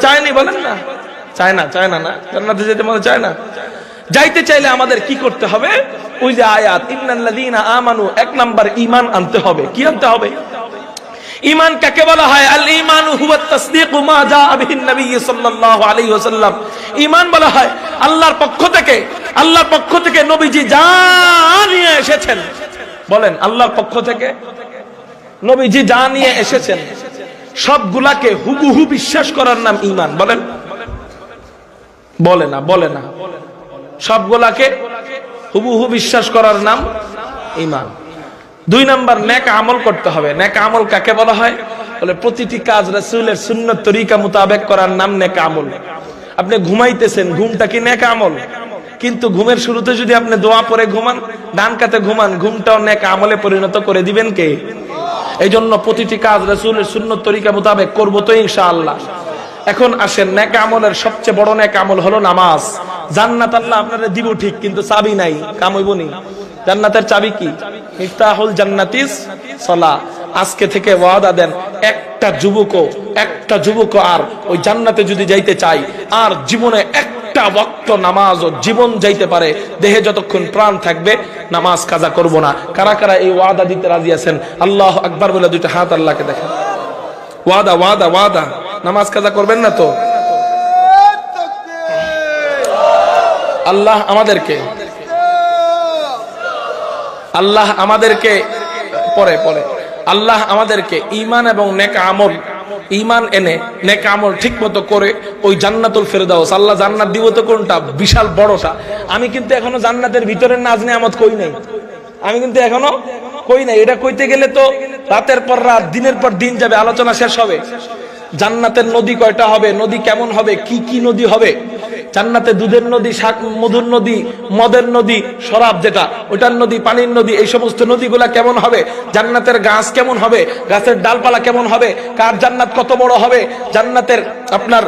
S1: চায়নি? বলেন না, চায় না না? জান্নাতে যেতে মনে চায় না? যাইতে চাইলে আমাদের কি করতে হবে? ওই যে আয়াত, ইন্নাল্লাযীনা আমানু, 1 নাম্বার ঈমান আনতে হবে। কি আনতে হবে? ঈমান কাকে বলা হয়? আল ঈমানু হুয়াত তাসদীকু মা জাআ বিহিন নবী সাল্লাল্লাহু আলাইহি ওয়াসাল্লাম। ঈমান বলা হয় আল্লাহর পক্ষ থেকে নবীজি যা নিয়ে এসেছেন। বলেন, আল্লাহর পক্ষ থেকে নবীজি যা নিয়ে এসেছেন সবগুলাকে হুবহু বিশ্বাস করার নাম ঈমান। বলে না সবগুলাকে হুবহু বিশ্বাস করার নাম ঈমান। 2 নাম্বার, নেক আমল করতে হবে। নেক আমল কাকে বলা হয়? বলে প্রতিটি কাজ রাসূলের সুন্নাত তরিকা মোতাবেক করার নাম নেক আমল। আপনি ঘুমাইতেছেন, ঘুমটা কি নেক আমল? কিন্তু ঘুমের শুরুতে যদি আপনি দোয়া পড়ে ঘুমান, ডান কাতে ঘুমান, ঘুমটাও নেক আমলে পরিণত করে দিবেন কে? এই জন্য প্রতিটি কাজ রাসূলের সুন্নাত তরিকা মোতাবেক করব তো ইনশাআল্লাহ। এখন আসেন, নেক আমলের সবচেয়ে বড় নেক আমল হলো নামাজ। জান্নাত আল্লাহ আপনারা দিব ঠিক, কিন্তু চাবি নাই, কাম হইব নি। জান্নাতের চাবি কি? মিফতাহুল জান্নাতিস সালাহ। আজকে থেকে ওয়াদা দেন, একটা যুবক আর ওই জান্নাতে যদি যাইতে চাই, আর জীবনে একটা ওয়াক্ত নামাজও জীবন যাইতে পারে, দেহে যতক্ষণ প্রাণ থাকবে নামাজ কাজা করব না। কারা কারা এই ওয়াদা দিতে রাজি আছেন? আল্লাহু আকবার বলে 2টা হাত আল্লাহকে দেখেন। ওয়াদা, নামাজ কাজা করবেন না তো? আল্লাহ আমাদেরকে ঈমান এবং নেক আমল, ঈমান এনে নেক আমল ঠিকমতো করে ওই জান্নাতুল ফেরদাউস, আল্লাহ জান্নাত দিব তো কোনটা? বিশাল বড়টা। আমি কিন্তু এখনো জান্নাতের ভিতরের নাজ নেয়ামত কই নাই। এটা কইতে গেলে তো রাতের পর রাত, দিনের পর দিন যাবে, আলোচনা শেষ হবে। জান্নাতের নদী কয়টা হবে, নদী কেমন হবে, কি নদী হবে? জান্নাতে দুধের নদী, মধুর নদী, মদের নদী, শরাব যেটা ওটার নদী, পানির নদী, এই সমস্ত নদীগুলা কেমন হবে? জান্নাতের গাছ কেমন হবে? গাছের ডালপালা কেমন হবে? কার জান্নাত কত বড় হবে? জান্নাতের আপনার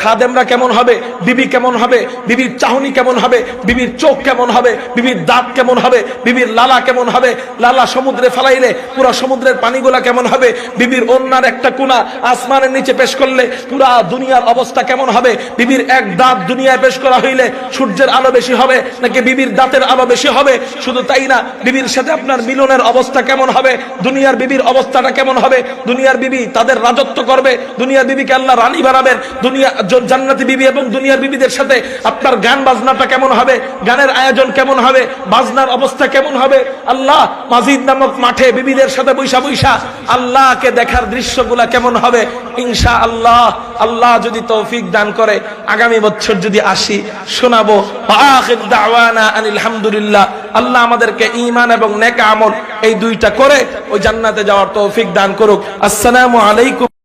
S1: খাদেমরা কেমন হবে? বিবি কেমন হবে? বিবির চাহনি কেমন হবে? বিবির চোখ কেমন হবে? বিবির দাঁত কেমন হবে? বিবির লালা কেমন হবে? লালা সমুদ্রে ফেলাইলে পুরা সমুদ্রের পানিগুলা কেমন হবে? বিবির ওন্নার একটা কোনা আসমানের নিচে পেশ করলে পুরা দুনিয়ার অবস্থা কেমন হবে? বিবির এক দাঁত দুনিয়ায় পেশ করা হইলে সূর্যের আলো বেশি হবে নাকি বিবির দাঁতের আলো বেশি হবে? শুধু তাই না, বিবির সাথে আপনার মিলনের অবস্থা কেমন হবে? দুনিয়ার বিবির অবস্থাটা কেমন হবে? দুনিয়ার বিবি তাদের রাজত্ব করবে, দুনিয়ার বিবিকে আল্লাহ রানী বানাবেন। দুনিয়া জান্নাতি বিবি এবং দুনিয়ার বিবিদের সাথে আপনার গান বাজনাটা কেমন হবে? গানের আয়োজন কেমন হবে? বাজনার অবস্থা কেমন হবে? আল্লাহ মাজিদ নামক মাঠে বিবিদের সাথে বৈশা আল্লাহকে দেখার দৃশ্যগুলা কেমন হবে? ইনশাআল্লাহ, আল্লাহ যদি তৌফিক দান করে আগামী বছর যদি আসি শোনাবো। আখির দাওয়ানা আনিল হামদুলিল্লাহ। আল্লাহ আমাদেরকে ঈমান এবং নেক আমল এই 2টা করে ওই জান্নাতে যাওয়ার তৌফিক দান করুক। আসসালামু আলাইকুম।